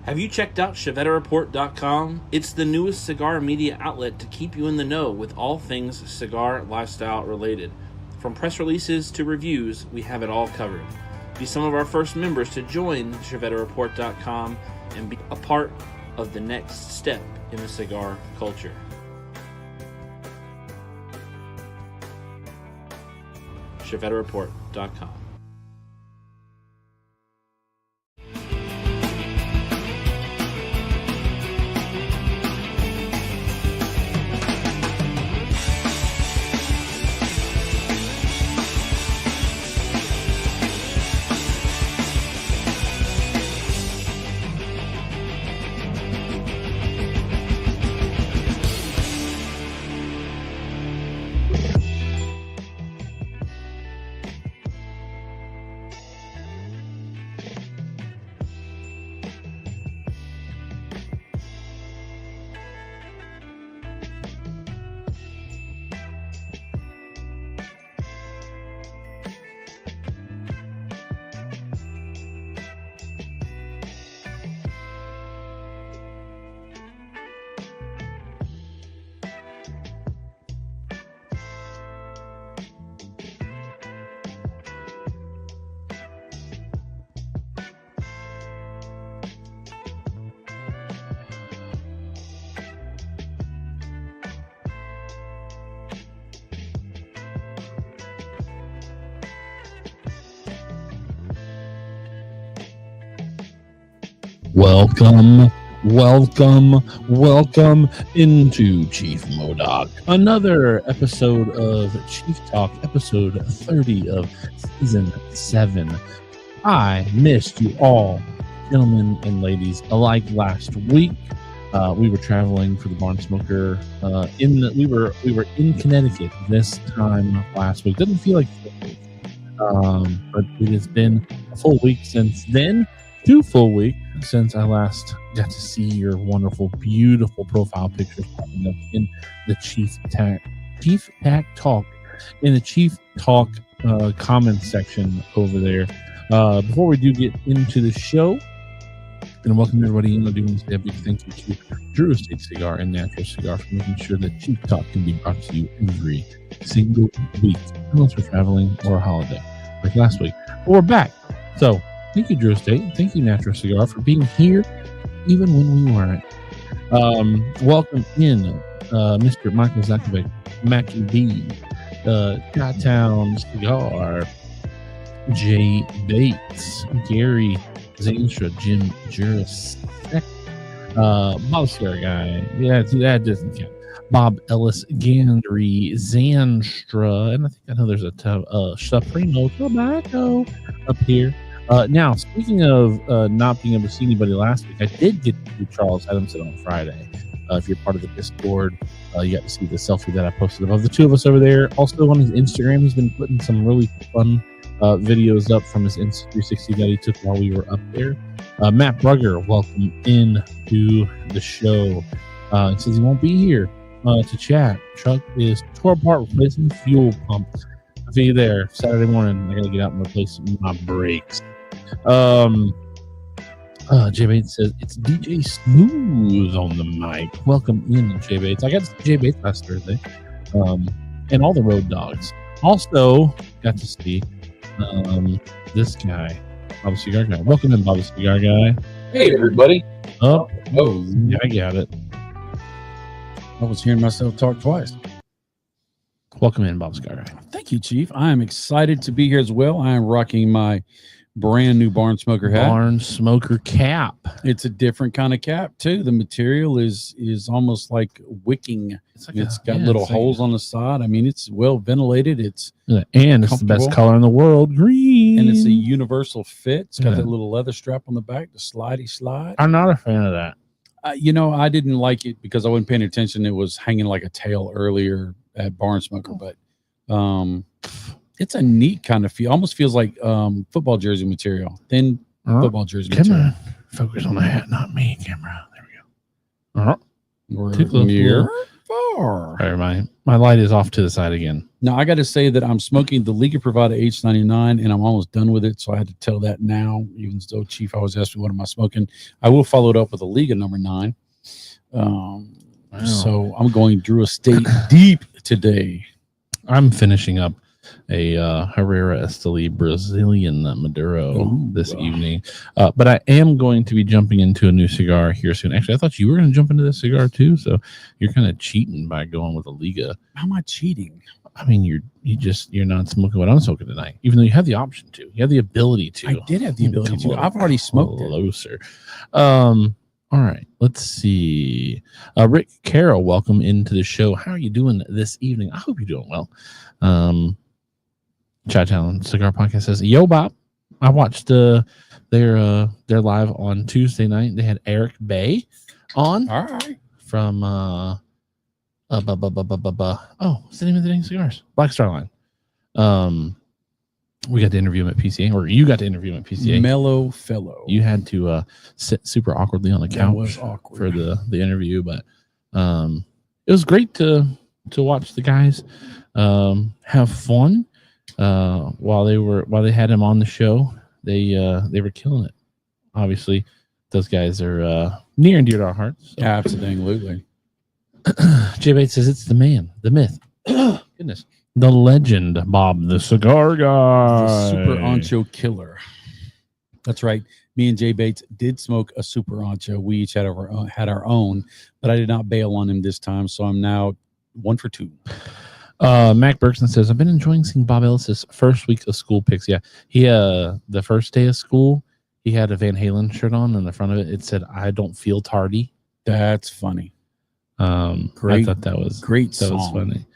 Have you checked out ChevetteReport.com? It's the newest cigar media outlet to keep you in the know with all things cigar lifestyle related. From press releases to reviews, we have it all covered. Be some of our first members to join ChevetteReport.com and be a part of the next step in the cigar culture. ChevetteReport.com. Welcome into Chief Modoc. Another episode of Chief Talk, episode 30 of season 7. I missed you all, gentlemen and ladies alike, last week. We were traveling for the Barn Smoker. We were in Connecticut this time last week. Doesn't feel like a week, but it has been a full week since then. 2 full weeks since I last got to see your wonderful, beautiful profile pictures popping up in the Chief Talk comment section over there. Before we do get into the show, and welcome everybody in, I do want to say a big thank you to Natura Cigar and Natura Cigar for making sure that Chief Talk can be brought to you every single week, unless we're traveling or a holiday, like last week. But we're back. So, thank you, Drew Estate. Thank you, Natura Cigar, for being here even when we weren't. Welcome in, Mr. Michael Zakovic, Mackie B, Cottown Cigar, Jay Bates, Gary Zanstra, Jim Juris, Bob Cigar Guy. Yeah, that doesn't count. Bob Ellis, Gandry, Zanstra, and I know there's a Supremo Tobacco up here. Now, speaking of not being able to see anybody last week, I did get to see Charles Adamson on Friday. If you're part of the Discord, you got to see the selfie that I posted of the two of us over there. Also on his Instagram, he's been putting some really fun videos up from his Insta360 that he took while we were up there. Matt Brugger, welcome in to the show. He says he won't be here to chat. Truck is tore apart replacing the fuel pump. I'll be there Saturday morning. I got to get out and replace my brakes. Jay Bates says it's DJ Smooth on the mic. Welcome in, Jay Bates. I got to see Jay Bates last Thursday, and all the road dogs. Also got to see this guy, Bobby Cigar Guy. Welcome in, Bobby Cigar Guy. Hey, everybody. Yeah, I got it. I was hearing myself talk twice. Welcome in, Bobby Cigar Guy. Thank you, Chief. I am excited to be here as well. I am rocking my brand new Barn Smoker hat. Barn Smoker cap. It's a different kind of cap too. The material is almost like wicking. It's got little holes on the side. I mean, it's well ventilated. It's the best color in the world, green. And it's a universal fit. It's got that little leather strap on the back, the slidey slide. I'm not a fan of that. I didn't like it because I wasn't paying attention. It was hanging like a tail earlier at Barn Smoker, but it's a neat kind of feel. Almost feels like football jersey material, thin football jersey material. On. Focus on the hat, not me, camera. There we go. We're near far. All right, my light is off to the side again. Now, I got to say that I'm smoking the Liga Privada H99, and I'm almost done with it. So I had to tell that now, even though Chief always asks me, what am I smoking? I will follow it up with a Liga number 9. Wow. So I'm going Drew Estate deep today. I'm finishing up a Herrera Esteli Brazilian Maduro this evening. But I am going to be jumping into a new cigar here soon. Actually, I thought you were going to jump into this cigar too. So you're kind of cheating by going with a Liga. How am I cheating? I mean, you're not smoking what I'm smoking tonight, even though you have the option to. You have the ability to. I did have the ability to. I've already smoked closer. All right, let's see. Rick Carroll, welcome into the show. How are you doing this evening? I hope you're doing well. Chat Talent Cigar Podcast says, "Yo, Bob, I watched their live on Tuesday night. They had Eric Bay on. All right, from what's the name of the dang cigars? Black Star Line. We got to interview him at PCA, or you got to interview him at PCA. Mellow fellow. You had to sit super awkwardly on the couch was awkward for the interview, but it was great to watch the guys have fun while they had him on the show. They were killing it. Obviously, those guys are near and dear to our hearts. So. Absolutely. Jay Bates says it's the man, the myth, goodness, the legend, Bob the Cigar Guy, the Super Ancho Killer. That's right. Me and Jay Bates did smoke a Super Ancho. We each had our own, but I did not bail on him this time, so I'm now 1 for 2. Mac Bergson says, I've been enjoying seeing Bob Ellis's first week of school pics. Yeah, he the first day of school, he had a Van Halen shirt on, and the front of it said, "I don't feel tardy." That's funny. Great. I thought that was great. That was funny.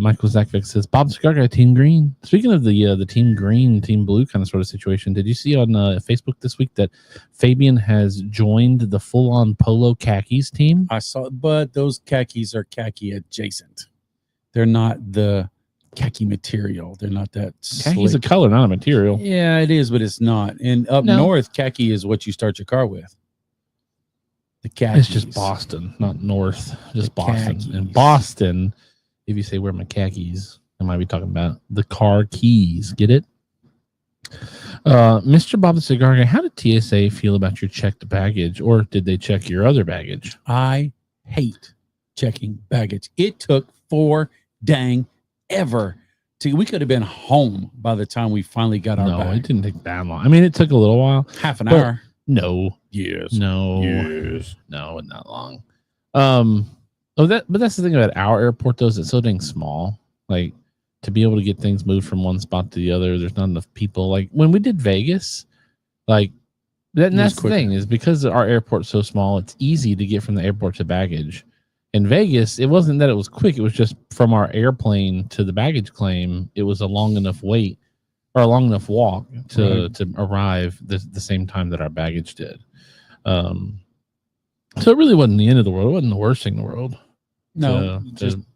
Michael Zakvik says, Bob Cigar Guy, Team Green. Speaking of the Team Green, Team Blue kind of sort of situation, did you see on Facebook this week that Fabian has joined the full-on polo khakis team? I saw, but those khakis are khaki adjacent. They're not the khaki material. They're not that Khaki's a color, not a material. Yeah, it is, but it's not. And up north, khaki is what you start your car with. The khakis. It's just Boston, not North. Just Boston. Khakis. In Boston, if you say where my khakis, I might be talking about the car keys. Get it? Mr. Bob the Cigar Guy, how did TSA feel about your checked baggage, or did they check your other baggage? I hate checking baggage. It took 4 dang ever. We could have been home by the time we finally got our bag. No, it didn't take that long. I mean, it took a little while. Half an hour. No. Yes. No. Yes. No, not long. But that's the thing about our airport, though, is it's so dang small. Like, to be able to get things moved from one spot to the other, there's not enough people. Like, when we did Vegas, like, that's the thing, is because our airport's so small, it's easy to get from the airport to baggage. In Vegas, it wasn't that it was quick. It was just from our airplane to the baggage claim, it was a long enough wait or a long enough walk to arrive the same time that our baggage did. So it really wasn't the end of the world. It wasn't the worst thing in the world. No,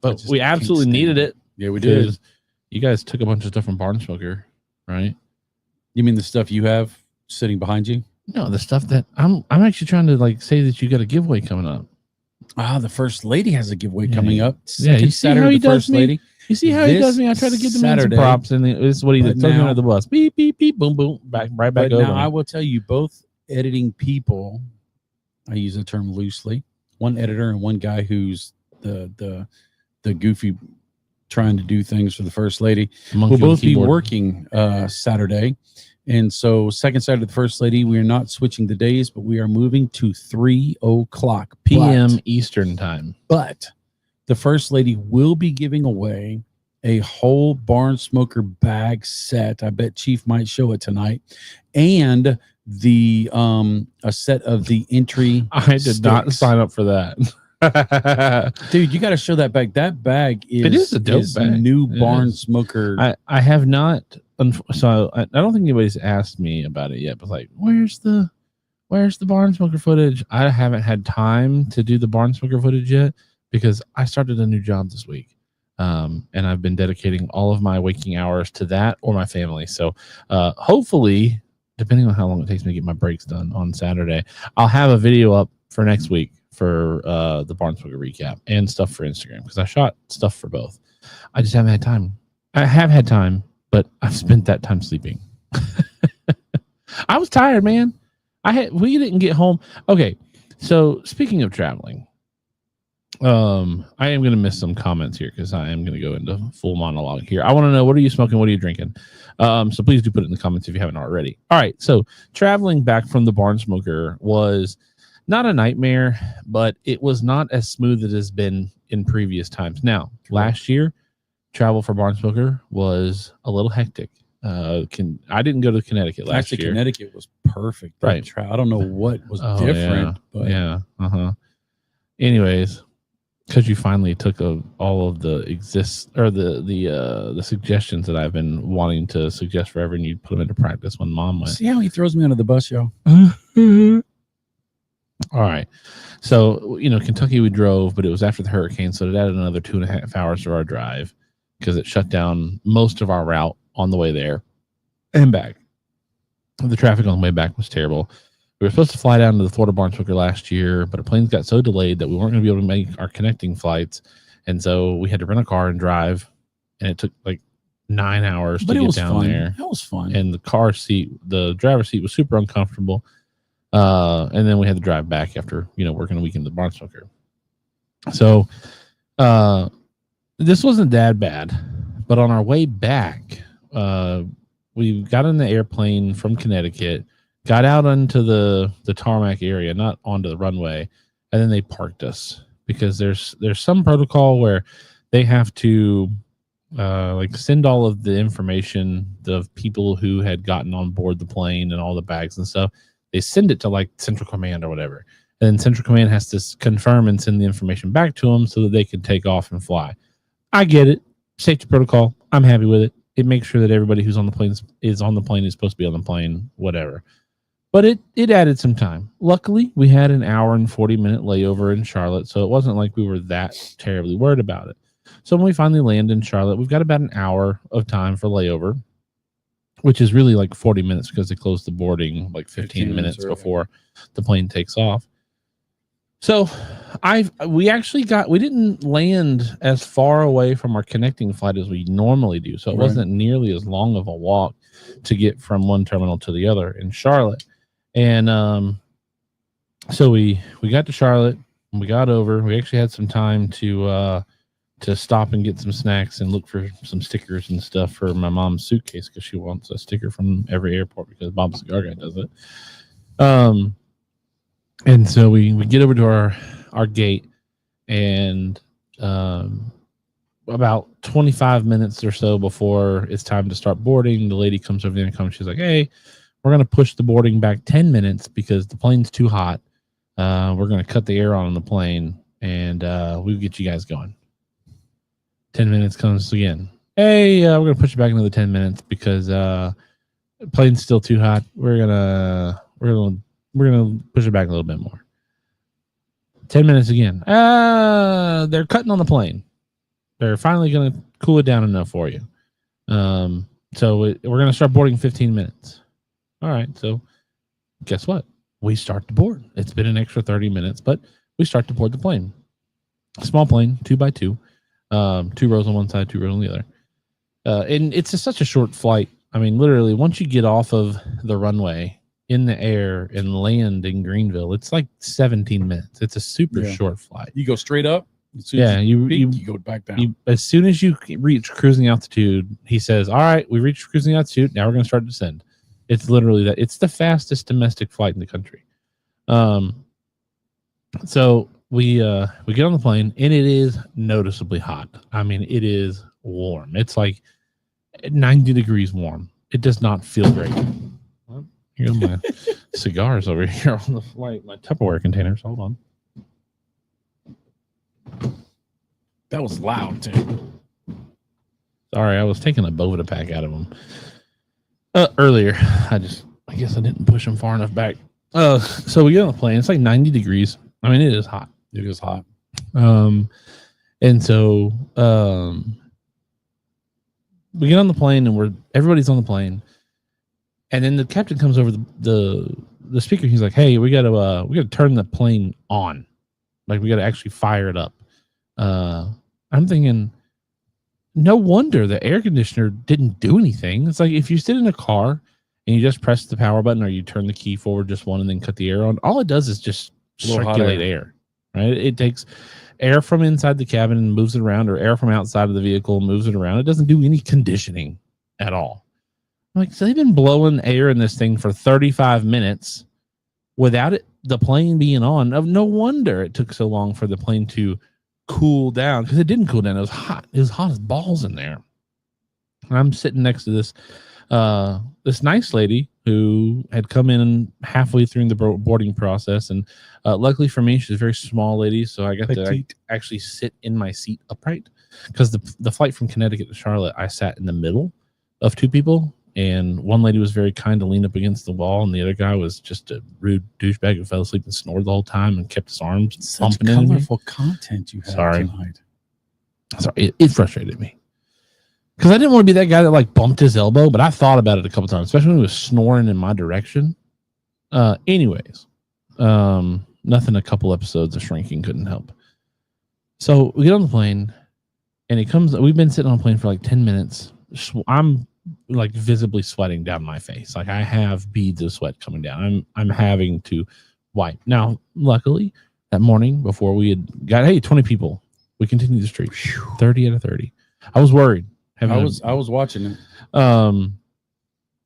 but we absolutely needed it. Yeah, we did. You guys took a bunch of stuff from Barn Smoker, right? You mean the stuff you have sitting behind you? No, the stuff that I'm actually trying to say that you got a giveaway coming up. The First Lady has a giveaway coming up. Yeah, you see how he does me? Lady. You see how he does me? I try to get the man some props, and this is what he did. Throw me under the bus. Beep, beep, beep, boom, boom. Right back over. Now, I will tell you, both editing people, I use the term loosely, one editor and one guy who's the goofy trying to do things for the First Lady, will both be working Saturday. And so second Saturday of the First Lady, we are not switching the days, but we are moving to 3:00 p.m. Eastern time. But the First Lady will be giving away a whole Barn Smoker bag set. I bet Chief might show it tonight. And the a set of the entry I did not sign up for that. Dude, you got to show that bag. That bag is a dope bag. New Barn Smoker. I have not. So I don't think anybody's asked me about it yet. But like, where's the Barn Smoker footage? I haven't had time to do the Barn Smoker footage yet because I started a new job this week, and I've been dedicating all of my waking hours to that or my family. So hopefully, depending on how long it takes me to get my breaks done on Saturday, I'll have a video up for next week for the Barnsburger recap and stuff for Instagram because I shot stuff for both. I just haven't had time. I have had time, but I've spent that time sleeping. I was tired, man. We didn't get home. Okay, so speaking of traveling, I am going to miss some comments here because I am going to go into full monologue here. I want to know, what are you smoking? What are you drinking? So please do put it in the comments if you haven't already. All right, so traveling back from the Barn Smoker was not a nightmare, but it was not as smooth as it has been in previous times. Now, last year, travel for Barn Smoker was a little hectic. I didn't go to Connecticut last year. Connecticut was perfect. Right. I don't know what was different. Yeah. Anyways, because you finally took all of the the suggestions that I've been wanting to suggest forever, and you put them into practice when Mom went. See how he throws me under the bus, yo. All right. So, Kentucky we drove, but it was after the hurricane, so it added another 2.5 hours to our drive because it shut down most of our route on the way there and back. The traffic on the way back was terrible. We were supposed to fly down to the Florida Barn Smoker last year, but our planes got so delayed that we weren't going to be able to make our connecting flights. And so we had to rent a car and drive, and it took like 9 hours to get down there. That was fun. And the driver's seat was super uncomfortable. And then we had to drive back after, working a weekend at the Barn Smoker. So this wasn't that bad, but on our way back, we got in the airplane from Connecticut, got out onto the tarmac area, not onto the runway, and then they parked us because there's some protocol where they have to send all of the information of people who had gotten on board the plane and all the bags and stuff. They send it to Central Command or whatever, and then Central Command has to confirm and send the information back to them so that they can take off and fly. I get it. Safety protocol. I'm happy with it. It makes sure that everybody who's on the plane is supposed to be on the plane, whatever. But it added some time. Luckily, we had an hour and 40-minute layover in Charlotte, so it wasn't like we were that terribly worried about it. So when we finally land in Charlotte, we've got about an hour of time for layover, which is really like 40 minutes because they close the boarding like 15 minutes before the plane takes off. So we didn't land as far away from our connecting flight as we normally do. So it wasn't nearly as long of a walk to get from one terminal to the other in Charlotte. And so we got to Charlotte and we got over. We actually had some time to stop and get some snacks and look for some stickers and stuff for my mom's suitcase because she wants a sticker from every airport because Bob Cigar Guy does it. And so we get over to our gate, and about 25 minutes or so before it's time to start boarding, the lady comes over there and she's like, "Hey, we're going to push the boarding back 10 minutes because the plane's too hot. We're going to cut the air on the plane, and we'll get you guys going." 10 minutes comes again. "Hey, we're going to push it back another 10 minutes because the plane's still too hot. We're going to push it back a little bit more." 10 minutes again. They're cutting on the plane. They're finally going to cool it down enough for you. So we're going to start boarding in 15 minutes. All right. So guess what? We start to board. It's been an extra 30 minutes, but we start to board the plane. Small plane, 2x2. 2 rows on one side, 2 rows on the other. And it's just such a short flight. I mean, literally, once you get off of the runway in the air and land in Greenville, it's like 17 minutes. It's a super short flight. You go straight up. You go back down. As soon as you reach cruising altitude, he says, "All right, we reached cruising altitude. Now we're going to start to descend." It's literally that. It's the fastest domestic flight in the country. So we get on the plane, and it is noticeably hot. I mean, it is warm. It's like 90 degrees warm. It does not feel great. Here's my cigars over here on the flight, my Tupperware containers. Hold on. That was loud, too. Sorry, I was taking a Bovida pack out of them earlier. I guess I didn't push them far enough back. So we get on the plane. It's like 90 degrees. I mean, it is hot. It is hot. And so we get on the plane, and everybody's on the plane. And then the captain comes over the speaker. He's like, "Hey, we got to turn the plane on." Like, we got to actually fire it up. I'm thinking, no wonder the air conditioner didn't do anything. It's like if you sit in a car and you just press the power button or you turn the key forward just one and then cut the air on, all it does is just circulate air, right? It takes air from inside the cabin and moves it around, or air from outside of the vehicle and moves it around. It doesn't do any conditioning at all. Like, so they've been blowing air in this thing for 35 minutes without the plane being on. No wonder it took so long for the plane to cool down, because it didn't cool down. It was hot. It was hot as balls in there. And I'm sitting next to this nice lady who had come in halfway through the boarding process, and luckily for me, she's a very small lady, so I got to actually sit in my seat upright, because the flight from Connecticut to Charlotte, I sat in the middle of two people, and one lady was very kind to lean up against the wall, and the other guy was just a rude douchebag who fell asleep and snored the whole time and kept his arms pumping in. Colorful content you have tonight. Sorry, it frustrated me, because I didn't want to be that guy that like bumped his elbow, but I thought about it a couple times, especially when he was snoring in my direction. Anyways, nothing a couple episodes of Shrinking couldn't help. So we get on the plane, and it comes. We've been sitting on a plane for like 10 minutes. I'm like visibly sweating down my face. Like, I have beads of sweat coming down. I'm having to wipe. Now, luckily, that morning before we had got 20 people, we continued the streak. 30 out of 30. I was worried. I was watching it.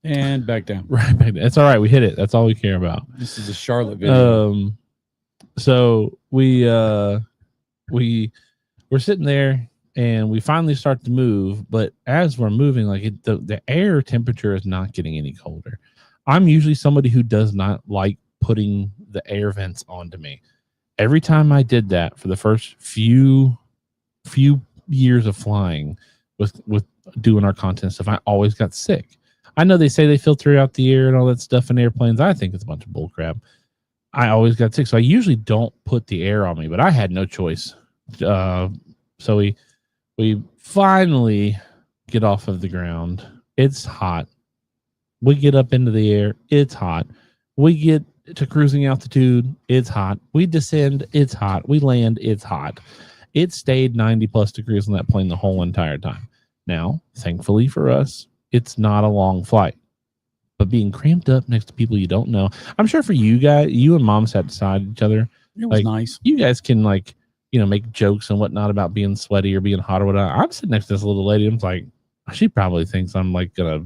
And back down. Right back down. It's all right. We hit it. That's all we care about. This is a Charlotte video. So we're sitting there, and we finally start to move, but as we're moving, like the air temperature is not getting any colder. I'm usually somebody who does not like putting the air vents onto me. Every time I did that for the first few years of flying with doing our content stuff, I always got sick. I know they say they filter out the air and all that stuff in airplanes. I think it's a bunch of bull crap. I always got sick, so I usually don't put the air on me, but I had no choice. So we finally get off of the ground. It's hot. We get up into the air. It's hot. We get to cruising altitude. It's hot. We descend. It's hot. We land. It's hot. It stayed 90 plus degrees on that plane the whole entire time. Now, thankfully for us, it's not a long flight. But being cramped up next to people you don't know, I'm sure for you guys, you and mom sat beside each other. It was nice. You guys can make jokes and whatnot about being sweaty or being hot or whatnot. I'm sitting next to this little lady. I'm like, she probably thinks I'm like gonna,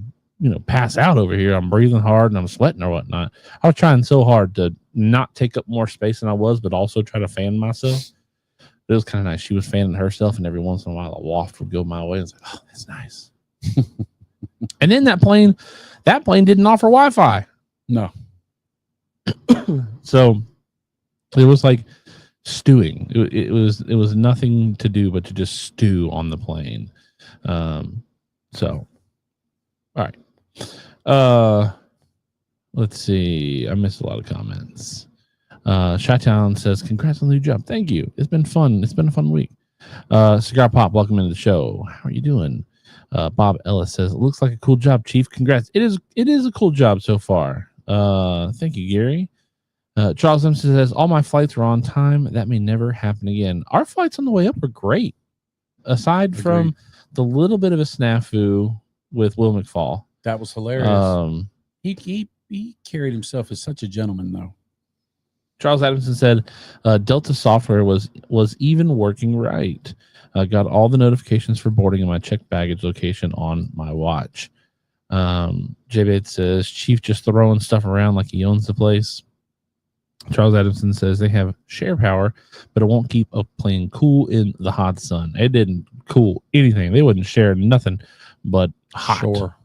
pass out over here. I'm breathing hard and I'm sweating or whatnot. I was trying so hard to not take up more space than I was, but also try to fan myself. It was kind of nice. She was fanning herself, and every once in a while a waft would go my way. It's like, oh, that's nice. And then that plane didn't offer Wi-Fi. No. So it was like stewing. It was nothing to do but to just stew on the plane. So all right. Let's see. I missed a lot of comments. Chi-Town says, congrats on the new job. Thank you. It's been fun. It's been a fun week. Cigar Pop, welcome into the show. How are you doing? Bob Ellis says, it looks like a cool job, Chief. Congrats. It is a cool job so far. Thank you, Gary. Charles Simpson says, all my flights were on time. That may never happen again. Our flights on the way up were great. Aside from the little bit of a snafu with Will McFall. That was hilarious. He carried himself as such a gentleman, though. Charles Adamson said, Delta software was even working right. Got all the notifications for boarding in my checked baggage location on my watch. J-Bait says, Chief just throwing stuff around like he owns the place. Charles Adamson says they have share power, but it won't keep a plane cool in the hot sun. It didn't cool anything. They wouldn't share nothing but hot. Sure.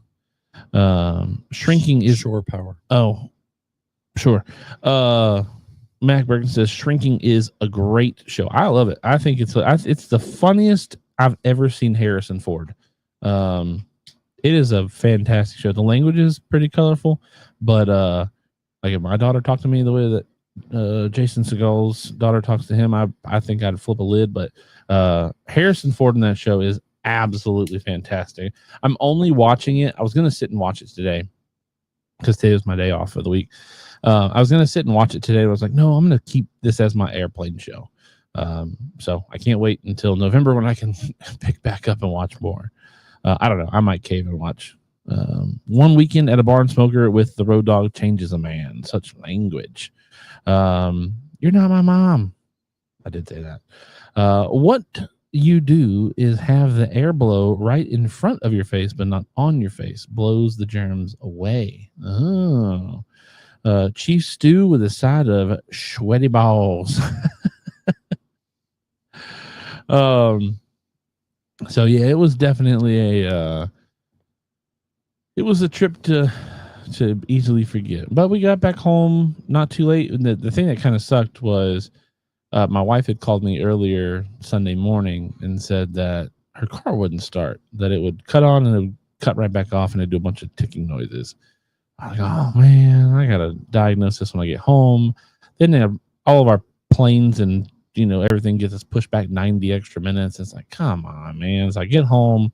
Shrinking is shore power. Oh, sure. Mac Bergen says Shrinking is a great show. I love it. I think it's the funniest I've ever seen Harrison Ford. It is a fantastic show. The language is pretty colorful, but like if my daughter talked to me the way that Jason Segal's daughter talks to him, I think I'd flip a lid. But Harrison Ford in that show is absolutely fantastic. I'm only watching it. I was going to sit and watch it today because today was my day off of the week. I was going to sit and watch it today. I was like, no, I'm going to keep this as my airplane show. So I can't wait until November when I can pick back up and watch more. I don't know. I might cave and watch. One weekend at a bar and smoker with the road dog changes a man. Such language. You're not my mom. I did say that. What you do is have the air blow right in front of your face, but not on your face. Blows the germs away. Oh. Chief stew with a side of sweaty balls. So yeah, it was definitely a trip to easily forget. But we got back home not too late. And the thing that kind of sucked was my wife had called me earlier Sunday morning and said that her car wouldn't start, that it would cut on and it would cut right back off and it'd do a bunch of ticking noises. I'm like, oh man, I gotta diagnose this when I get home. Then they have all of our planes and everything gets us pushed back 90 extra minutes. It's like, come on, man. So I get home.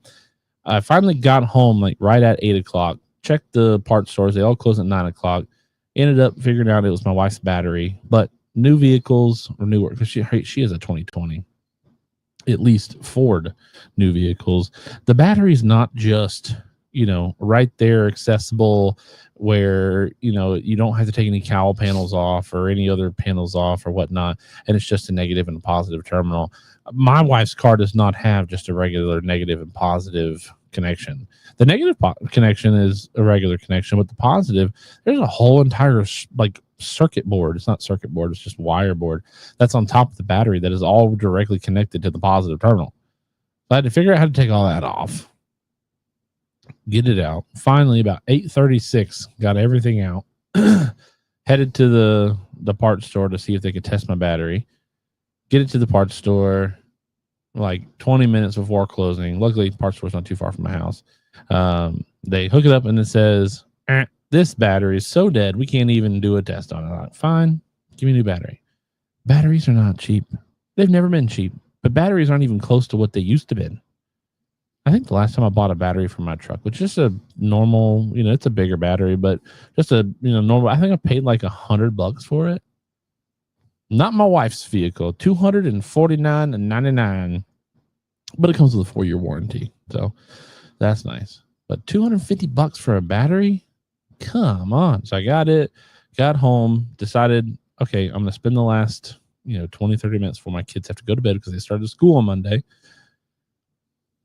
I finally got home like right at 8 o'clock. Checked the parts stores. They all close at 9 o'clock. Ended up figuring out it was my wife's battery. But new vehicles or newer, because she is a 2020. At least Ford new vehicles. The battery's not just right there accessible where you don't have to take any cowl panels off or any other panels off or whatnot, and it's just a negative and a positive terminal. My wife's car does not have just a regular negative and positive connection. The negative connection is a regular connection, but the positive, there's a whole entire circuit board. It's not circuit board, it's just wire board that's on top of the battery that is all directly connected to the positive terminal. So I had to figure out how to take all that off, get it out. Finally, about 8:36, got everything out. Headed to the parts store to see if they could test my battery. Get it to the parts store like 20 minutes before closing. Luckily, parts store's not too far from my house. They hook it up and it says, this battery is so dead, we can't even do a test on it. I'm like, fine, give me a new battery. Batteries are not cheap. They've never been cheap, but batteries aren't even close to what they used to be. I think the last time I bought a battery for my truck, which is a normal, it's a bigger battery, but just a, normal, I think I paid like $100 for it. Not my wife's vehicle, $249.99, but it comes with a 4-year warranty. So that's nice. But $250 for a battery? Come on. So I got it, got home, decided, okay, I'm going to spend the last, 20, 30 minutes before my kids have to go to bed because they started school on Monday.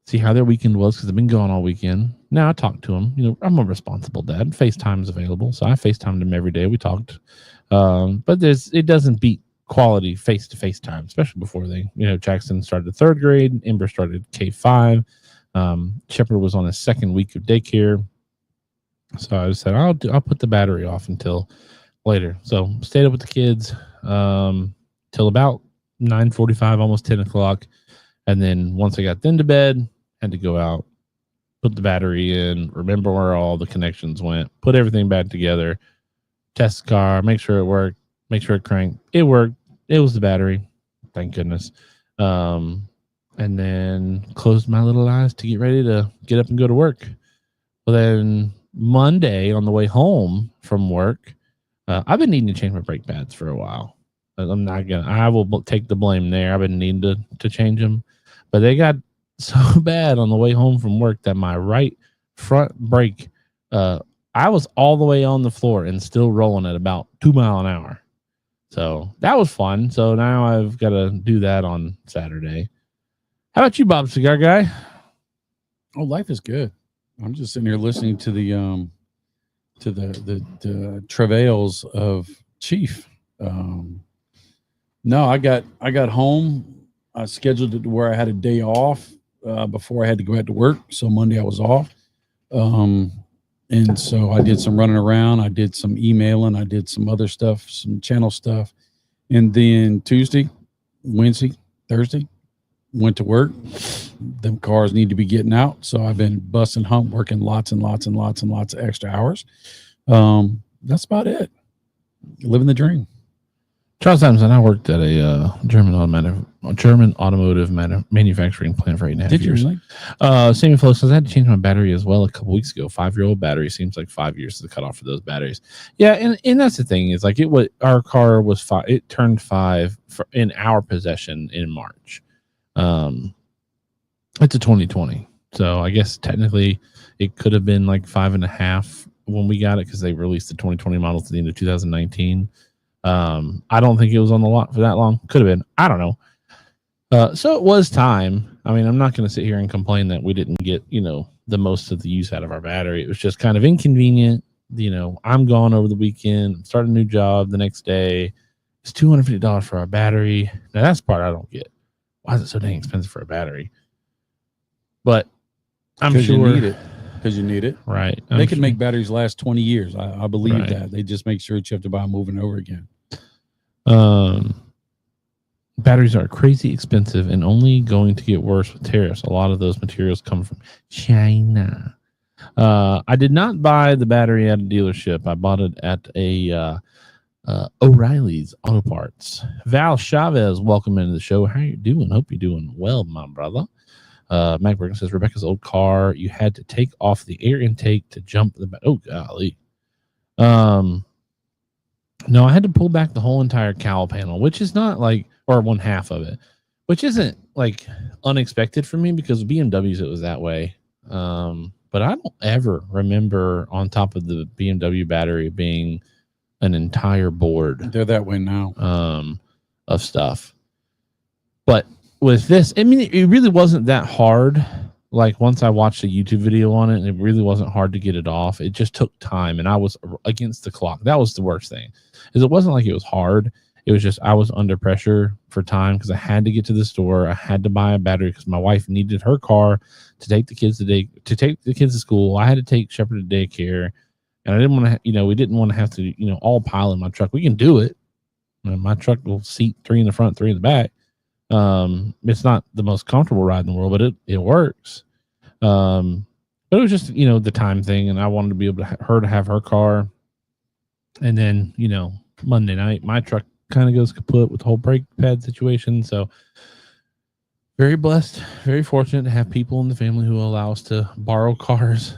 See how their weekend was because I've been gone all weekend. Now I talked to them. I'm a responsible dad. FaceTime is available. So I FaceTimed them every day. We talked. But it doesn't beat quality face-to-face time, especially before they, Jackson started 3rd grade. Ember started K5. Shepherd was on his 2nd week of daycare. So I just said, I'll put the battery off until later. So stayed up with the kids till about 9:45, almost 10 o'clock. And then once I got them to bed, had to go out, put the battery in, remember where all the connections went, put everything back together, test the car, make sure it worked, make sure it cranked. It worked. It was the battery. Thank goodness. And then closed my little eyes to get ready to get up and go to work. Well, then Monday on the way home from work, I've been needing to change my brake pads for a while. I will take the blame there. I've been needing to change them, but they got so bad on the way home from work that my right front brake, I was all the way on the floor and still rolling at about 2 miles an hour. So that was fun. So now I've got to do that on Saturday. How about you, Bob Cigar Guy? Oh, life is good. I'm just sitting here listening to the travails of Chief. No, I got home. I scheduled it to where I had a day off before I had to go out to work. So Monday I was off. And so I did some running around. I did some emailing. I did some other stuff, some channel stuff. And then Tuesday, Wednesday, Thursday, went to work. Them cars need to be getting out. So I've been busting hump, working lots and lots and lots and lots of extra hours. That's about it. Living the dream. Charles Adams and I worked at a German automotive German automotive manufacturing plant for 8.5 Did years. you really? Same flow says I had to change my battery as well a couple weeks ago. 5-year-old battery seems like 5 years is the cutoff for those batteries. Yeah, and that's the thing is like our car was 5. It turned 5 in our possession in March. It's a 2020, so I guess technically it could have been like 5.5 when we got it because they released the 2020 models at the end of 2019. I don't think it was on the lot for that long. Could have been. I don't know. So it was time. I mean, I'm not going to sit here and complain that we didn't get, the most of the use out of our battery. It was just kind of inconvenient. I'm gone over the weekend. I'm starting a new job the next day. It's $250 for our battery. Now, that's the part I don't get. Why is it so dang expensive for a battery? But I'm sure. You need it. Because you need it. Right. They can make batteries last 20 years. I believe Right. that. They just make sure that you have to buy them over and over again. Batteries are crazy expensive and only going to get worse with tariffs. A lot of those materials come from China. I did not buy the battery at a dealership. I bought it at a O'Reilly's Auto Parts. Val Chavez, welcome into the show. How you doing? Hope you're doing well, my brother. Mac Bergen says Rebecca's old car, you had to take off the air intake to jump the oh golly. No, I had to pull back the whole entire cowl panel, which is not like, or one half of it, which isn't like unexpected for me because BMWs it was that way. But I don't ever remember on top of the BMW battery being an entire board. They're that way now. Of stuff. But with this, I mean, it really wasn't that hard. Like once I watched a YouTube video on it, and it really wasn't hard to get it off. It just took time, and I was against the clock. That was the worst thing, is it wasn't like it was hard. It was just I was under pressure for time because I had to get to the store. I had to buy a battery because my wife needed her car to take the kids to school. I had to take Shepherd to daycare, and I didn't want to. We didn't want to have to all pile in my truck. We can do it. My truck will seat 3 in the front, 3 in the back. It's not the most comfortable ride in the world, but it works. But it was just the time thing, and I wanted to be able to have her car. And then Monday night my truck kind of goes kaput with the whole brake pad situation. So very blessed, very fortunate to have people in the family who allow us to borrow cars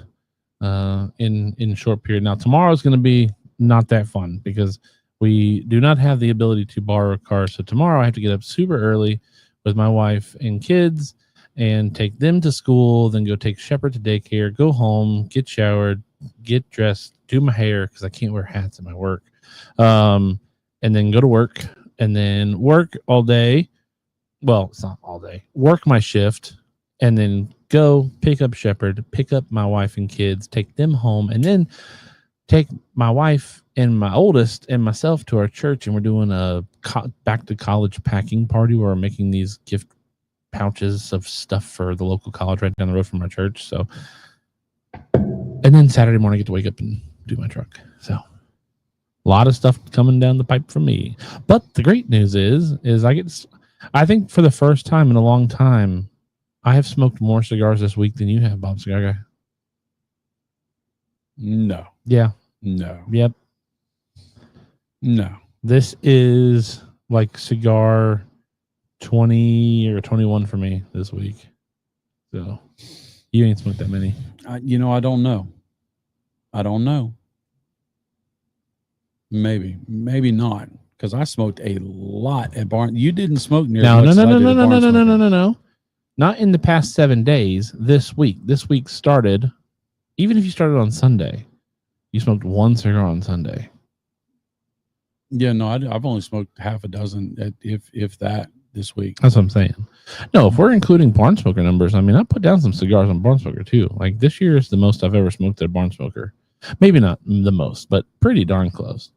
in short period. Now tomorrow is going to be not that fun because we do not have the ability to borrow a car. So tomorrow I have to get up super early with my wife and kids and take them to school, then go take Shepherd to daycare, go home, get showered, get dressed, do my hair because I can't wear hats at my work, and then go to work and then work all day. Well, it's not all day. Work my shift and then go pick up Shepherd, pick up my wife and kids, take them home, and then take my wife and my oldest and myself to our church, and we're doing a back to college packing party where we're making these gift pouches of stuff for the local college right down the road from our church. So, and then Saturday morning I get to wake up and do my truck. So a lot of stuff coming down the pipe from me. But the great news is I think for the first time in a long time, I have smoked more cigars this week than you have, Bob Cigar Guy. No. Yeah. No. Yep. No. This is like cigar 20 or 21 for me this week. So you ain't smoked that many. I don't know. Maybe not, because I smoked a lot at Barn. You didn't smoke near as much as I did at Barn Smoker. No. Not in the past 7 days. This week. This week started. Even if you started on Sunday, you smoked 1 cigar on Sunday. Yeah, no, I've only smoked half a dozen, if that, this week. That's what I'm saying. No, if we're including Barn Smoker numbers, I mean, I put down some cigars on Barn Smoker too. Like this year is the most I've ever smoked at a Barn Smoker. Maybe not the most, but pretty darn close.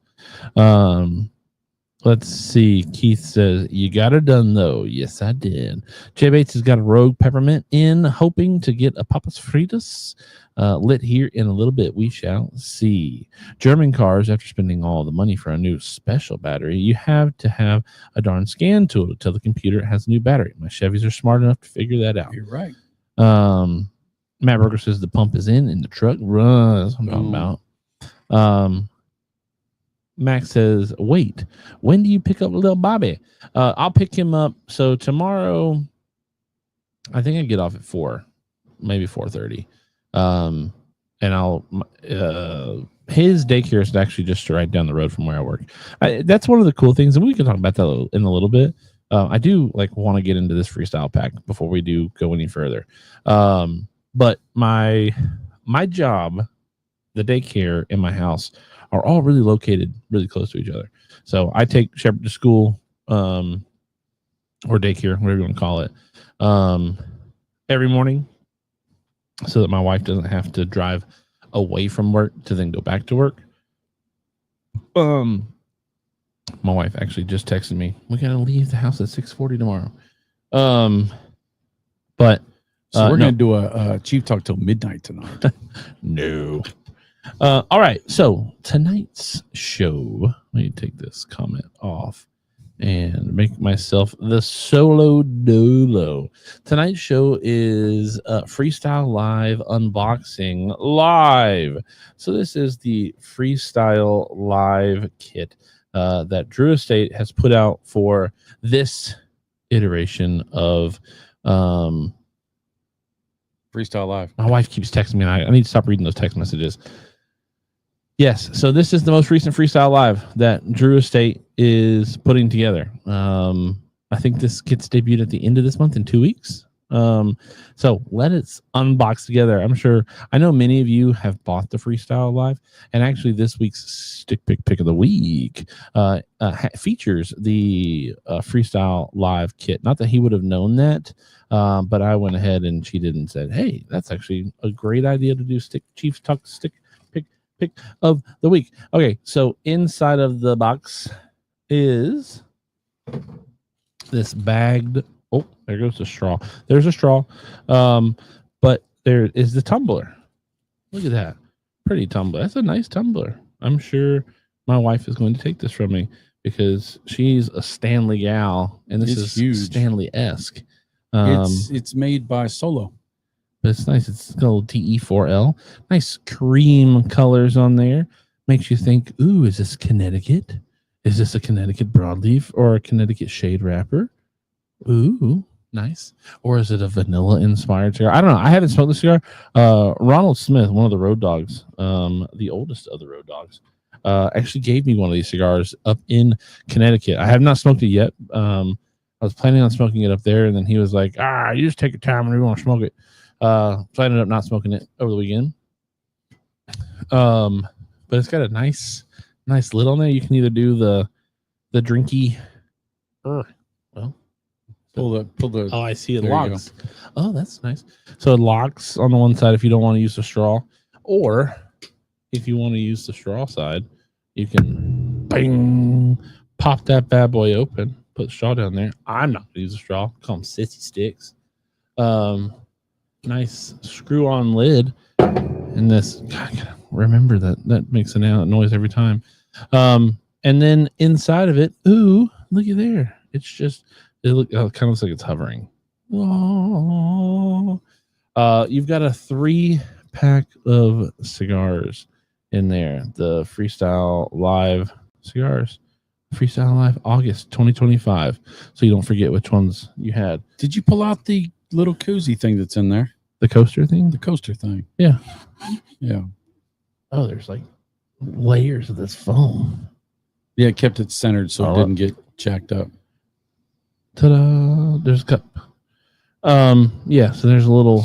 Let's see. Keith says, you got it done, though. Yes, I did. Jay Bates has got a Rogue Peppermint in, hoping to get a Papas Fritas lit here in a little bit. We shall see. German cars, after spending all the money for a new special battery, you have to have a darn scan tool to tell the computer it has a new battery. My Chevys are smart enough to figure that out. You're right. Matt Berger says the pump is in the truck. That's what I'm talking about. Max says, wait, when do you pick up little Bobby? I'll pick him up. So tomorrow, I think I get off at 4, maybe 4:30. And I'll, his daycare is actually just right down the road from where I work. That's one of the cool things. And we can talk about that in a little bit. I do like want to get into this freestyle pack before we do go any further. But my job, the daycare in my house are all really located really close to each other. So I take Shepard to school, or daycare, whatever you want to call it, every morning so that my wife doesn't have to drive away from work to then go back to work. My wife actually just texted me, we got to leave the house at 6:40 tomorrow. But so we're going to do a Chief Talk till midnight tonight. No. All right. So tonight's show, let me take this comment off and make myself the solo dolo. Tonight's show is Freestyle Live Unboxing Live. So this is the Freestyle Live kit that Drew Estate has put out for this iteration of Freestyle Live. My wife keeps texting me, and I need to stop reading those text messages. Yes, so this is the most recent Freestyle Live that Drew Estate is putting together. I think this gets debuted at the end of this month in 2 weeks. So let us unbox together. I know many of you have bought the Freestyle Live, and actually this week's stick pick of the week features the Freestyle Live kit. Not that he would have known that, but I went ahead and cheated and said, hey, that's actually a great idea to do Chiefs Talk stick pick of the week. Okay, so inside of the box is this bagged. Oh, there goes the straw. There's a straw. But there is the tumbler. Look at that. Pretty tumbler. That's a nice tumbler. I'm sure my wife is going to take this from me because she's a Stanley gal, and this is huge. Stanley-esque. It's made by Solo. But it's nice. It's got a little TE4L. Nice cream colors on there. Makes you think, ooh, is this Connecticut? Is this a Connecticut broadleaf or a Connecticut shade wrapper? Ooh, nice. Or is it a vanilla-inspired cigar? I don't know. I haven't smoked the cigar. Ronald Smith, one of the road dogs, the oldest of the road dogs, actually gave me one of these cigars up in Connecticut. I have not smoked it yet. I was planning on smoking it up there, and then he was like, you just take your time and you want to smoke it. So I ended up not smoking it over the weekend. But it's got a nice lid on there. You can either do the drinky. Well, pull the. Oh, I see it locks. Oh, that's nice. So it locks on the one side if you don't want to use the straw, or if you want to use the straw side, you can bing, pop that bad boy open, put the straw down there. I'm not gonna use a straw. Call them sissy sticks. Nice screw-on lid, and this. God, remember that makes a noise every time. And then inside of it, ooh, looky there. It's just it kind of looks like it's hovering. Oh. You've got a 3-pack of cigars in there. The Freestyle Live cigars. Freestyle Live August 2025. So you don't forget which ones you had. Did you pull out the little koozie thing that's in there? The coaster thing? The coaster thing. Yeah. Yeah. Oh, there's like layers of this foam. Yeah, it kept it centered so it didn't get jacked up. Ta-da! There's a cup. Yeah, so there's a little.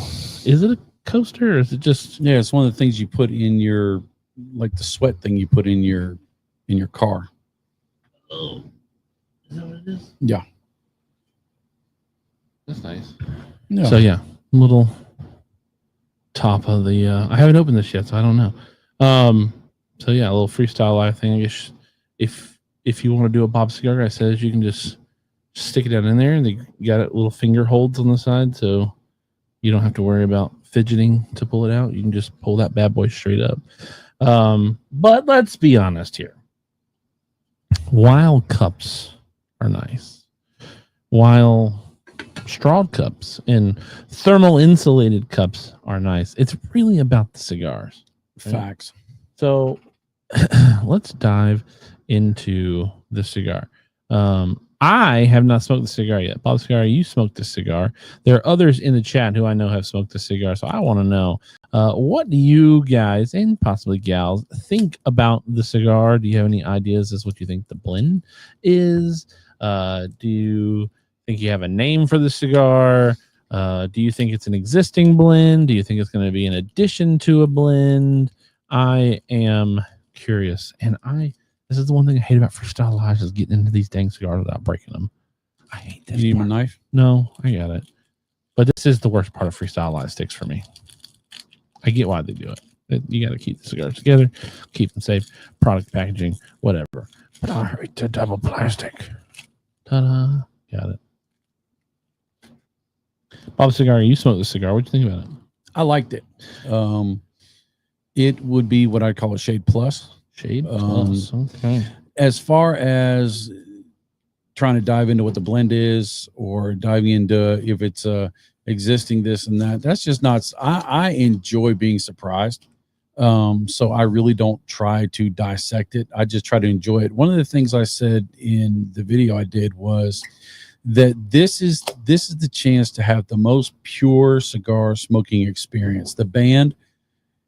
Is it a coaster or is it just? Yeah, it's one of the things you put in your, like the sweat thing you put in your car. Oh, is that what it is? Yeah, that's nice. Yeah. So yeah, little top of the. I haven't opened this yet, so I don't know. So yeah, a little Freestyle Live thing. I guess if you want to do a Bob Cigar Guy says, you can just stick it down in there, and they got little finger holds on the side, so you don't have to worry about fidgeting to pull it out. You can just pull that bad boy straight up. But let's be honest here. While cups are nice, while straw cups and thermal insulated cups are nice, it's really about the cigars. Facts. So let's dive into the cigar. I have not smoked the cigar yet. Bob Cigar, you smoked the cigar. There are others in the chat who I know have smoked the cigar, so I want to know what do you guys and possibly gals think about the cigar? Do you have any ideas as what you think the blend is? Do you think you have a name for the cigar? Do you think it's an existing blend? Do you think it's going to be an addition to a blend? I am curious, and this is the one thing I hate about Freestyle Live is getting into these dang cigars without breaking them. I hate this. You need a knife? No, I got it. But this is the worst part of Freestyle Live sticks for me. I get why they do it. You got to keep the cigars together, keep them safe, product packaging, whatever. But I hate the double plastic. Ta-da. Got it. Bob Cigar, you smoked the cigar. What do you think about it? I liked it. It would be what I'd call a shade plus. Shade plus. Okay. As far as trying to dive into what the blend is or diving into if it's existing this and that, that's just not. I enjoy being surprised. So I really don't try to dissect it. I just try to enjoy it. One of the things I said in the video I did was that this is the chance to have the most pure cigar smoking experience. The band,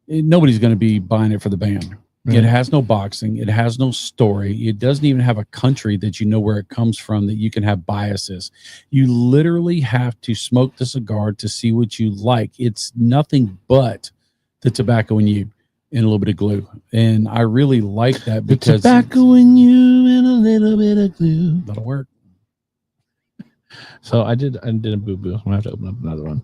nobody's going to be buying it for the band. It has no boxing. It has no story. It doesn't even have a country that you know where it comes from, that you can have biases. You literally have to smoke the cigar to see what you like. It's nothing but the tobacco in you and a little bit of glue. And I really like that because the tobacco in you and a little bit of glue. That'll work. So I did a boo-boo. I'm going to have to open up another one.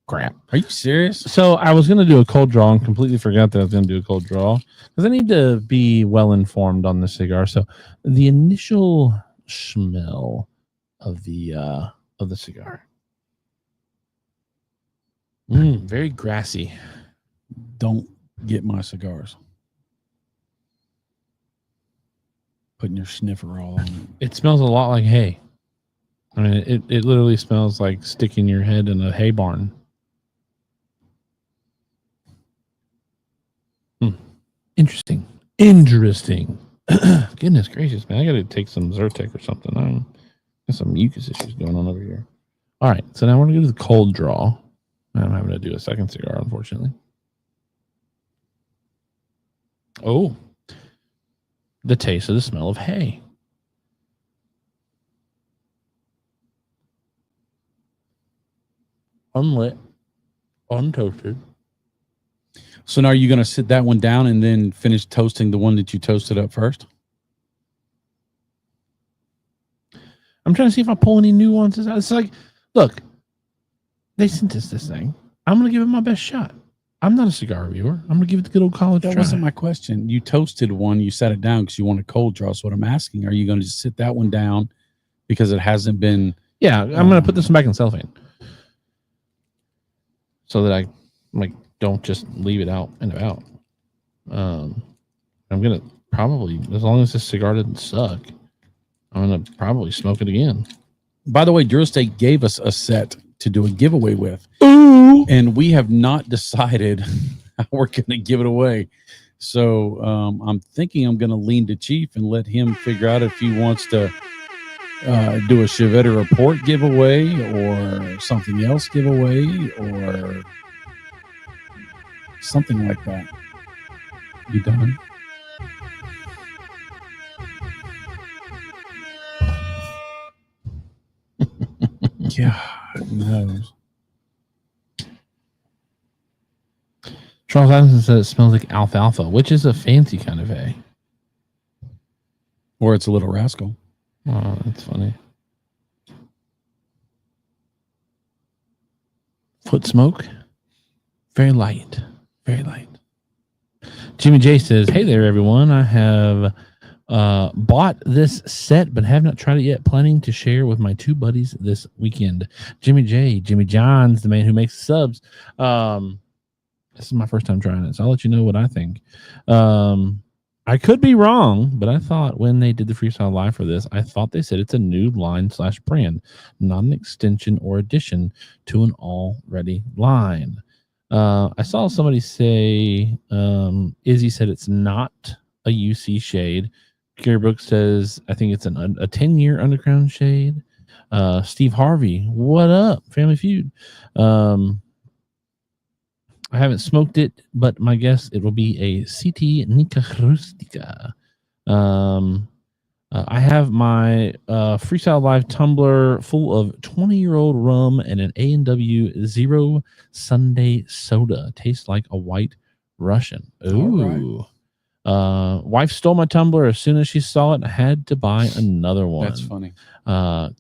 Crap. Are you serious? So I was going to do a cold draw and completely forgot that I was going to do a cold draw because I need to be well informed on the cigar. So the initial smell of the cigar, very grassy. Don't get my cigars. Putting your sniffer all on it. It smells a lot like hay. I mean, it literally smells like sticking your head in a hay barn. Interesting. Goodness gracious, man. I got to take some Zyrtec or something. I got some mucus issues going on over here. All right. So now we're going to go to the cold draw. I'm having to do a second cigar, unfortunately. Oh. The taste of the smell of hay. Unlit. Untoasted. So now are you going to sit that one down and then finish toasting the one that you toasted up first? I'm trying to see if I pull any nuances out. It's like, look, they sent us this thing. I'm going to give it my best shot. I'm not a cigar reviewer. I'm going to give it the good old college try. That wasn't my question. You toasted one. You sat it down because you want a cold draw. So what I'm asking, are you going to just sit that one down because it hasn't been... Yeah, I'm going to put this one back in cellophane so that I don't just leave it out and about. I'm going to probably, as long as this cigar doesn't suck, I'm going to probably smoke it again. By the way, Durostate gave us a set to do a giveaway with. Ooh. And we have not decided how we're going to give it away. So I'm thinking I'm going to lean to Chief and let him figure out if he wants to do a Chevette Report giveaway or something else giveaway or something like that. You done? God knows. Charles Adamson said it smells like alfalfa, which is a fancy kind of hay. Or it's a little rascal. Oh, that's funny. Foot smoke. Very light. Very light. Jimmy J says, hey there, everyone. I have bought this set, but have not tried it yet. Planning to share with my two buddies this weekend. Jimmy J, Jimmy John's the man who makes subs. This is my first time trying it, so I'll let you know what I think. I could be wrong, but I thought when they did the Freestyle Live for this, I thought they said it's a new line / brand, not an extension or addition to an already line. I saw somebody say, Izzy said it's not a UC shade. Gary Brooks says, I think it's a 10-year Underground Shade. Steve Harvey, what up? Family Feud. I haven't smoked it, but my guess it will be a CT Nica Rustica. I have my Freestyle Live tumbler full of 20-year-old rum and an A&W Zero Sunday soda. Tastes like a white Russian. Ooh. Wife stole my tumbler as soon as she saw it. I had to buy another one. That's funny.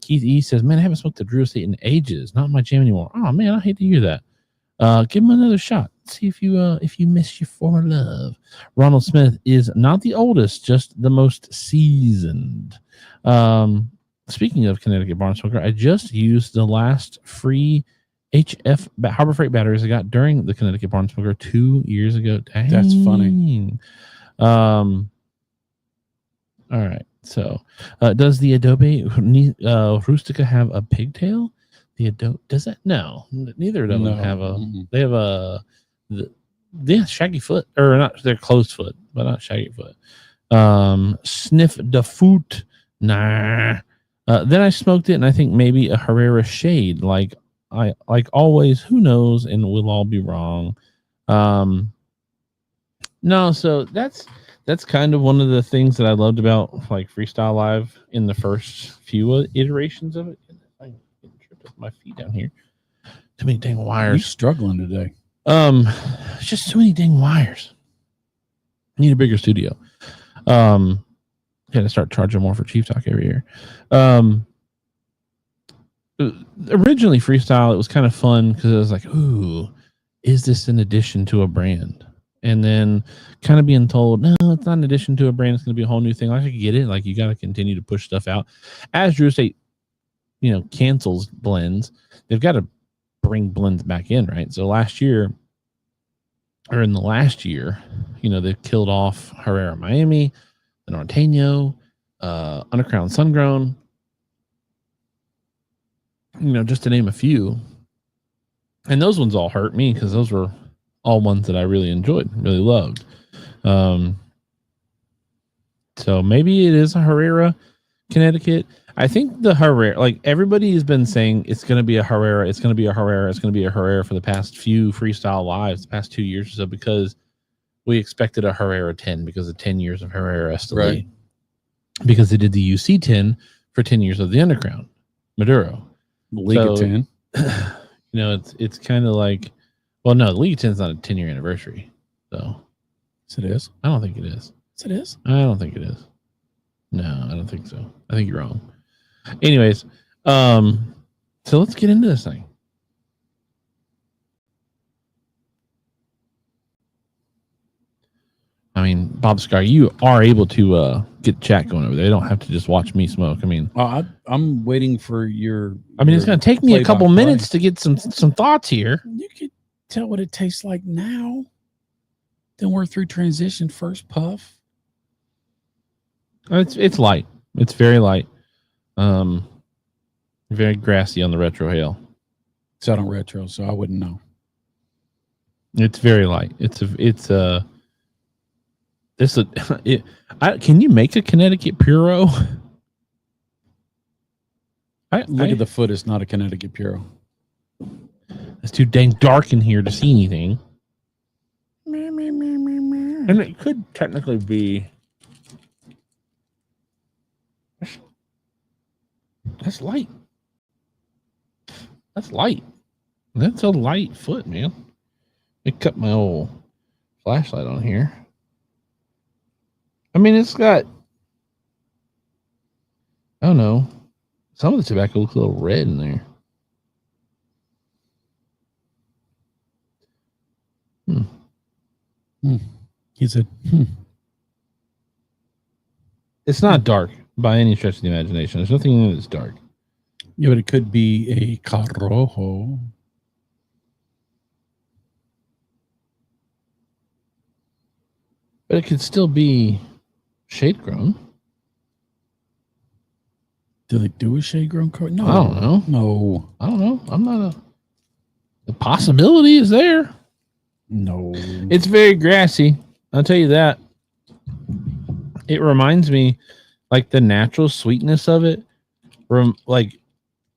Keith E says, man, I haven't smoked the Drew Estate in ages. Not my jam anymore. Oh, man, I hate to hear that. Give him another shot. See if you miss your former love. Ronald Smith is not the oldest, just the most seasoned. Speaking of Connecticut Barn Smoker, I just used the last free HF Harbor Freight batteries I got during the Connecticut Barn Smoker 2 years ago. Dang. That's funny. All right. So, does the Adobe Rustica have a pigtail? The Adobe does that? No, neither of them have a. Mm-hmm. They have they shaggy foot, or not? They're closed foot, but not shaggy foot. Sniff the foot. Nah. Then I smoked it, and I think maybe a Herrera shade. Like always. Who knows? And we'll all be wrong. No, so that's kind of one of the things that I loved about like Freestyle Live in the first few iterations of it. I tripped up my feet down here. Too many dang wires. You're struggling today. Just too many dang wires. Need a bigger studio. Gotta start charging more for Chief Talk every year. Originally Freestyle, it was kind of fun because it was like, ooh, is this an addition to a brand? And then kind of being told, no, it's not an addition to a brand. It's going to be a whole new thing. Like, I get it. Like, you got to continue to push stuff out. As Drew Estate, cancels blends, they've got to bring blends back in, right? So in the last year, they've killed off Herrera Miami, the Norteño, Undercrown Sungrown, just to name a few. And those ones all hurt me because those were all ones that I really enjoyed, really loved. So maybe it is a Herrera Connecticut. I think the Herrera, like everybody has been saying, it's going to be a Herrera. It's going to be a Herrera. It's going to be a Herrera for the past few Freestyle Lives, the past 2 years or so, because we expected a Herrera 10 because of 10 years of Herrera Estelí. Right. Because they did the UC 10 for 10 years of the Underground Maduro. League of 10. It's kind of like, well, no, the League of 10 is not a 10-year anniversary. So, yes, it is. I don't think it is. Yes, it is. I don't think it is. No, I don't think so. I think you're wrong. Anyways, so let's get into this thing. I mean, Bob Scar, you are able to get chat going over there. They don't have to just watch me smoke. I mean, I'm waiting for your. It's going to take me a couple minutes to get some thoughts here. You could tell what it tastes like now. Then we're through transition. First puff. It's light. It's very light. Very grassy on the retro hail. It's out on retro, so I wouldn't know. It's very light. Can you make a Connecticut Puro? Look at the foot. It's not a Connecticut Puro. It's too dang dark in here to see anything. And it could technically be. That's light. That's light. That's a light foot, man. Let me cut my old flashlight on here. I mean, it's got, I don't know, some of the tobacco looks a little red in there. He said, It's not dark by any stretch of the imagination. There's nothing in it that's dark. Yeah, but it could be a Carrojo. But it could still be shade grown. Do they do a shade grown card? No. I don't know. No. I don't know. I'm not the possibility is there. No. It's very grassy. I'll tell you that. It reminds me, like the natural sweetness of it, like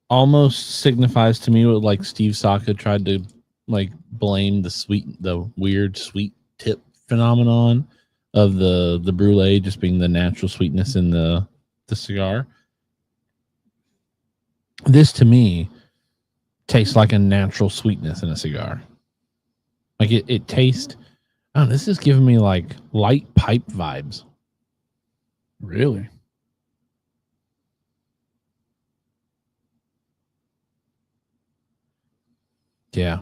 almost signifies to me what like Steve Saka tried to like blame the weird sweet tip phenomenon of the brulee just being the natural sweetness in the cigar. This to me tastes like a natural sweetness in a cigar. Like it tastes. Oh, this is giving me like light pipe vibes. Really? Yeah.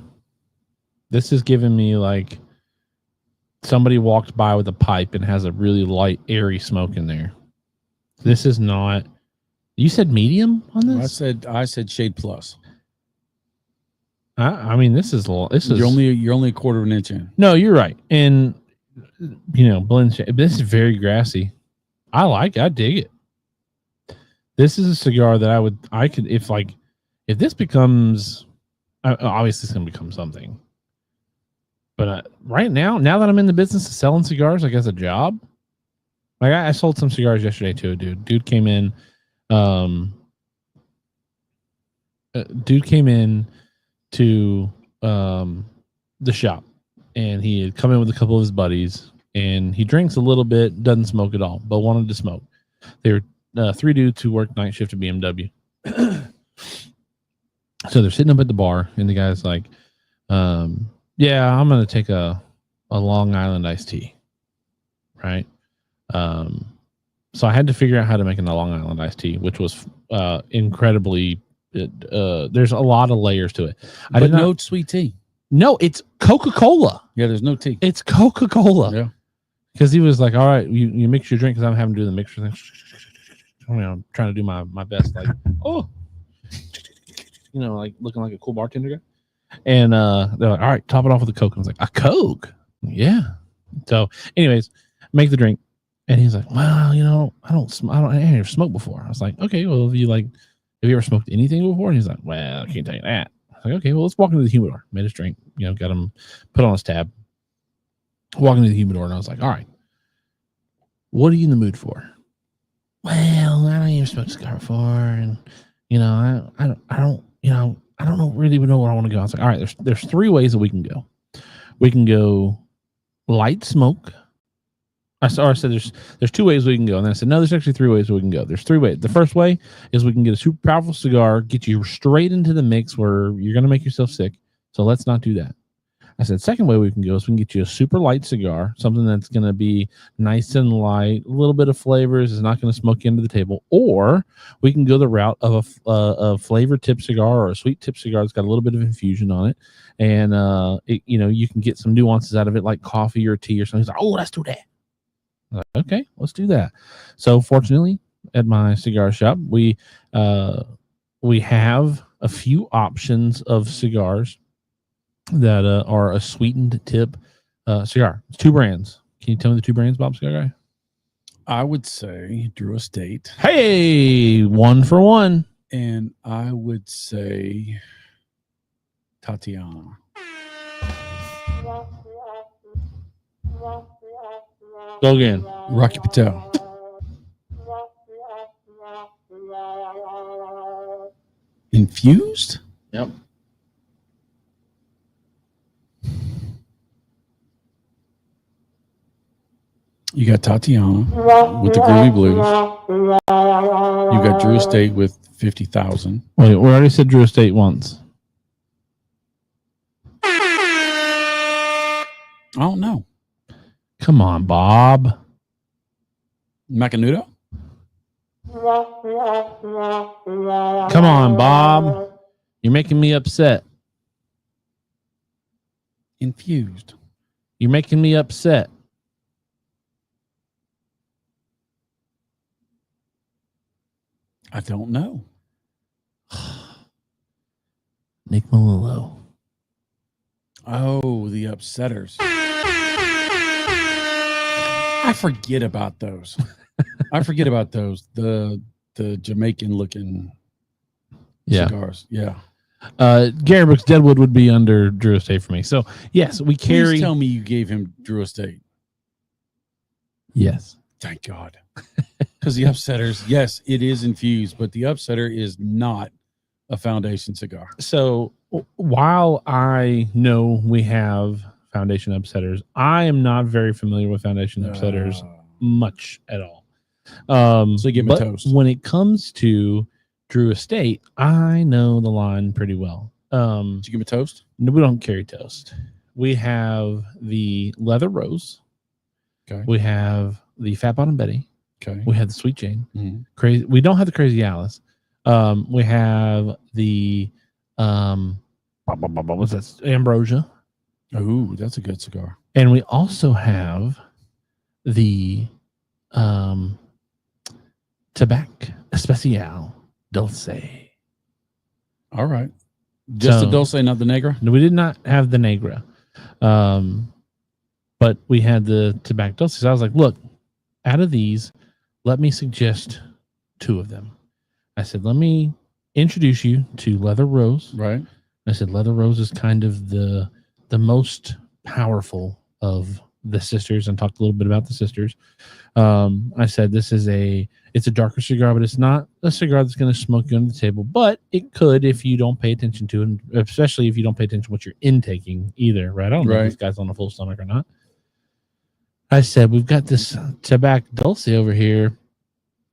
This is giving me like somebody walked by with a pipe and has a really light, airy smoke in there. This is not. You said medium on this? I said shade plus. I mean, this is You're only a quarter of an inch in. No, you're right. And blend shade. This is very grassy. I like it. I dig it. This is a cigar that I could if this becomes obviously it's going to become something. But right now that I'm in the business of selling cigars, like as a job, like I sold some cigars yesterday to a dude. Dude came in to the shop, and he had come in with a couple of his buddies, and he drinks a little bit, doesn't smoke at all, but wanted to smoke. They were 3 dudes who worked night shift at BMW. So they're sitting up at the bar, and the guy's like, yeah, I'm going to take a Long Island iced tea. Right. So I had to figure out how to make a Long Island iced tea, which was incredibly, there's a lot of layers to it. But no sweet tea. No, it's Coca-Cola. Yeah, there's no tea. It's Coca-Cola. Yeah. Because he was like, all right, you mix your drink, because I'm having to do the mixture thing. I'm trying to do my best, like, like looking like a cool bartender guy. And they're like, all right, top it off with a Coke. And I was like, a Coke? Yeah. So anyways, make the drink. And he's like, well, I ain't ever smoked before. I was like, okay, well, have you ever smoked anything before? And he's like, well, I can't tell you that. I was like, okay, well, let's walk into the humidor. Made his drink, got him put on his tab. Walk into the humidor, and I was like, all right, what are you in the mood for? Well, I don't even smoke a cigar before, and I don't really even know where I want to go. I was like, all right, there's 3 ways that we can go. We can go light smoke. I said there's 2 ways we can go. And then I said, no, there's actually 3 ways we can go. There's 3 ways. The first way is we can get a super powerful cigar, get you straight into the mix where you're going to make yourself sick. So let's not do that. I said, second way we can go is we can get you a super light cigar, something that's going to be nice and light, a little bit of flavors, is not going to smoke you into the table. Or we can go the route of a flavor tip cigar or a sweet tip cigar that's got a little bit of infusion on it. And, you can get some nuances out of it like coffee or tea or something. He's like, oh, let's do that. I was like, okay, let's do that. So fortunately, at my cigar shop, we have a few options of cigars that are a sweetened tip cigar. It's 2 brands. Can you tell me the 2 brands, Bob Cigar Guy? I would say Drew Estate. Hey, 1 for 1. And I would say Tatiana. Go again. Rocky Patel. Infused? Yep. You got Tatiana with the Groovy Blues. You got Drew Estate with 50,000. Wait, we already said Drew Estate once. I don't know. Come on, Bob. Macanudo? Come on, Bob. You're making me upset. Infused. You're making me upset. I don't know. Nick Melillo. Oh, the upsetters. I forget about those. The Jamaican looking cigars. Yeah. Gary Brooks Deadwood would be under Drew Estate for me. So yes, we carry. Please tell me you gave him Drew Estate. Yes. Thank God. Because the upsetters, yes, it is infused, but the upsetter is not a foundation cigar. So while I know we have foundation upsetters, I am not very familiar with foundation upsetters much at all. So you give them a toast. When it comes to Drew Estate, I know the line pretty well. Did you give them a toast? No, we don't carry toast. We have the Leather Rose. Okay. We have the Fat Bottom Betty. Okay. We have the Sweet Jane. Mm-hmm. Crazy. We don't have the Crazy Alice. We have the what's that? Ambrosia. Ooh, that's a good cigar. And we also have the Tabac Especial Dulce. All right. Just the Dulce, not the Negra? No, we did not have the Negra. But we had the Tabac Dulce. So I was like, look, out of these, let me suggest 2 of them. I said, let me introduce you to Leather Rose. Right. I said, Leather Rose is kind of the most powerful of the sisters, and talked a little bit about the sisters. I said, it's a darker cigar, but it's not a cigar that's going to smoke you under the table, but it could if you don't pay attention to it, especially if you don't pay attention to what you're intaking either, right? I don't know if this guy's on a full stomach or not. I said, we've got this Tabac Dulce over here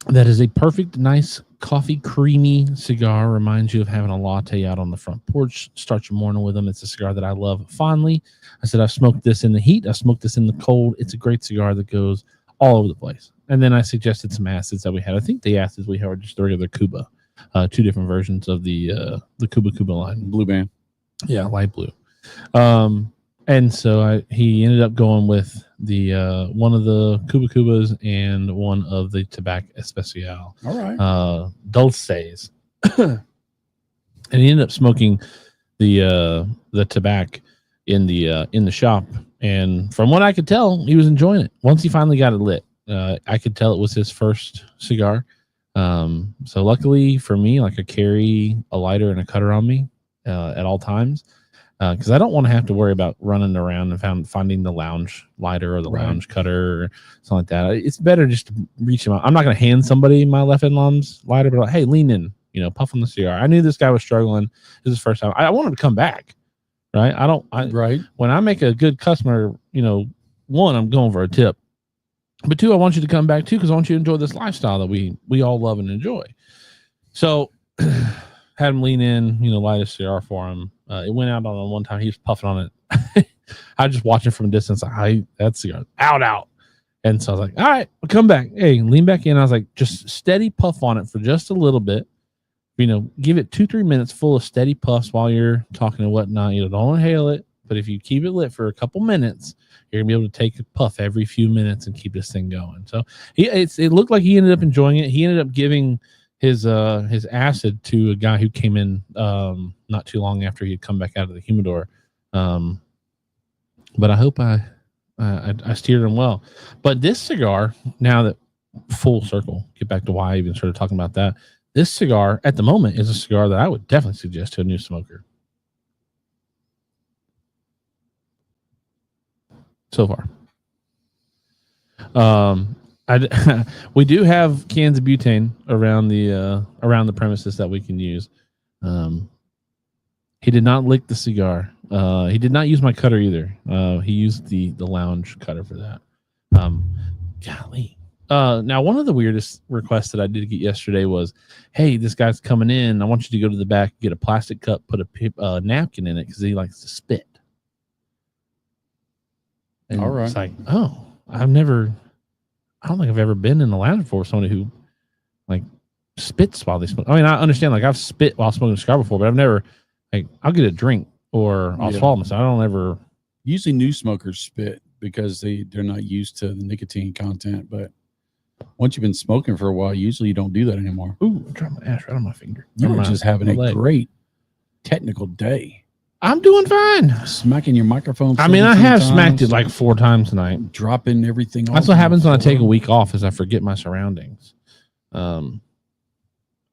that is a perfect, nice, coffee, creamy cigar. Reminds you of having a latte out on the front porch. Start your morning with them. It's a cigar that I love fondly. I said, I've smoked this in the heat. I've smoked this in the cold. It's a great cigar that goes all over the place. And then I suggested some acids that we had. I think the acids we had were just the regular Cuba. 2 different versions of the Cuba line. Blue band. Yeah, light blue. And so he ended up going with the one of the Cubas and one of the Tabac Especial. All right. Dulces. And he ended up smoking the Tabac in the shop. And from what I could tell, he was enjoying it. Once he finally got it lit, I could tell it was his first cigar. So luckily for me, like I carry a lighter and a cutter on me at all times. Because I don't want to have to worry about running around and finding the lounge lighter or the lounge cutter or something like that. It's better just to reach him out. I'm not going to hand somebody my left-hand mom's lighter, but like, hey, lean in, puff on the cigar. I knew this guy was struggling. This is his first time. I want him to come back, right? Right. When I make a good customer, 1, I'm going for a tip. But 2, I want you to come back too, because I want you to enjoy this lifestyle that we all love and enjoy. So had him lean in, light a cigar for him. It went out on one time. He was puffing on it. I just watched it from a distance. Like, that cigar out. And so I was like, all right, I'll come back. Hey, lean back in. I was like, just steady puff on it for just a little bit. Give it 2-3 minutes full of steady puffs while you're talking and whatnot. Don't inhale it. But if you keep it lit for a couple minutes, you're gonna be able to take a puff every few minutes and keep this thing going. So it looked like he ended up enjoying it. He ended up giving his acid to a guy who came in not too long after he had come back out of the humidor. But I hope I steered him well. But this cigar, now that full circle, get back to why I even started talking about that. This cigar at the moment is a cigar that I would definitely suggest to a new smoker. So far. We do have cans of butane around the premises that we can use. He did not lick the cigar. He did not use my cutter either. He used the lounge cutter for that. Golly. Now, one of the weirdest requests that I did get yesterday was, hey, this guy's coming in. I want you to go to the back, get a plastic cup, put a napkin in it because he likes to spit. And all right. It's like, oh, I don't think I've ever been in the lounge before with somebody who like spits while they smoke. I mean, I understand, like I've spit while smoking a cigar before, but I've never, like, I'll get a drink or I'll swallow myself. I don't ever. Usually new smokers spit because they're not used to the nicotine content. But once you've been smoking for a while, usually you don't do that anymore. Ooh, I dropped my ash right on my finger. You were just having a great technical day. I'm doing fine. Smacking your microphone. I mean, I have smacked it like 4 times tonight. Dropping everything. That's what happens when I take a week off, is I forget my surroundings. I don't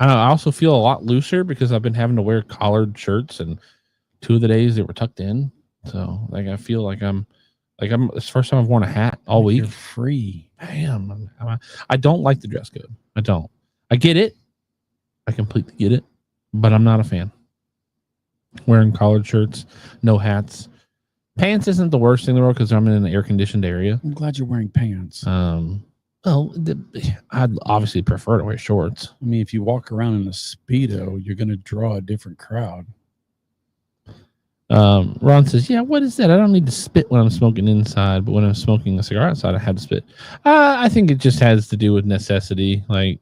know, I also feel a lot looser because I've been having to wear collared shirts, and 2 of the days they were tucked in. So like I feel like I'm it's the first time I've worn a hat all week. You're free. I don't like the dress code. I don't. I get it. I completely get it, but I'm not a fan. Wearing collared shirts, no hats. Pants isn't the worst thing in the world because I'm in an air-conditioned area. I'm glad you're wearing pants. I'd obviously prefer to wear shorts. I mean, if you walk around in a Speedo, you're going to draw a different crowd. Ron says, yeah, what is that? I don't need to spit when I'm smoking inside, but when I'm smoking a cigar outside, I had to spit. I think it just has to do with necessity. Like,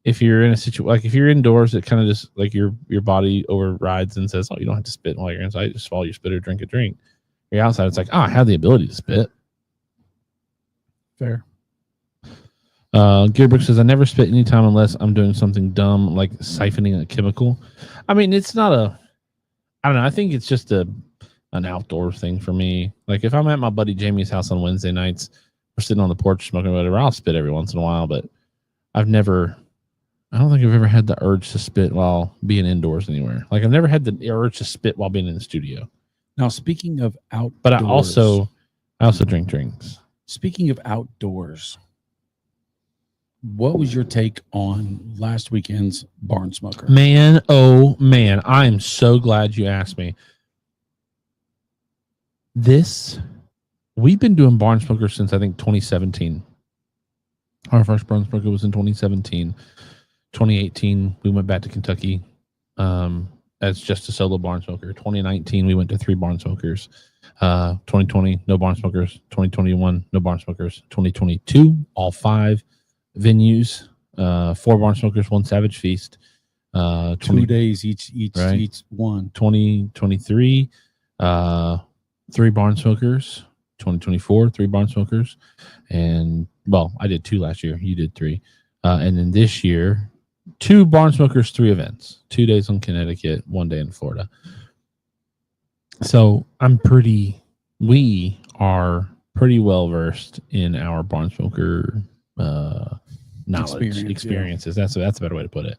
if you're in a situation, like if you're indoors, it kind of just like your body overrides and says, oh, you don't have to spit while you're inside. Just swallow your spit or drink a drink. You're outside, it's like, oh, I have the ability to spit. Fair. Gearbook says, I never spit anytime unless I'm doing something dumb like siphoning a chemical. I mean, it's not I don't know. I think it's just an outdoor thing for me. Like if I'm at my buddy Jamie's house on Wednesday nights, we're sitting on the porch smoking whatever, I'll spit every once in a while, but I don't think I've ever had the urge to spit while being indoors anywhere. Like I've never had the urge to spit while being in the studio. Now, speaking of outdoors. But I also drink drinks. Speaking of outdoors, what was your take on last weekend's Barn Smoker? Man, oh man, I'm so glad you asked me. We've been doing Barn Smoker since I think 2017. Our first Barn Smoker was in 2017. 2018, we went back to Kentucky as just a solo Barn Smoker. 2019, we went to 3 Barn Smokers. 2020, no Barn Smokers. 2021, no Barn Smokers. 2022, all 5 venues, 4 Barn Smokers, 1 Savage Feast. 2 days each one. 2023, 3 Barn Smokers. 2024, 3 Barn Smokers. And, well, I did 2 last year. You did 3. And then this year, 2 Barn Smokers, 3 events. 2 days in Connecticut, 1 day in Florida. So we are pretty well versed in our Barn Smoker knowledge, experiences. Yeah. That's a better way to put it.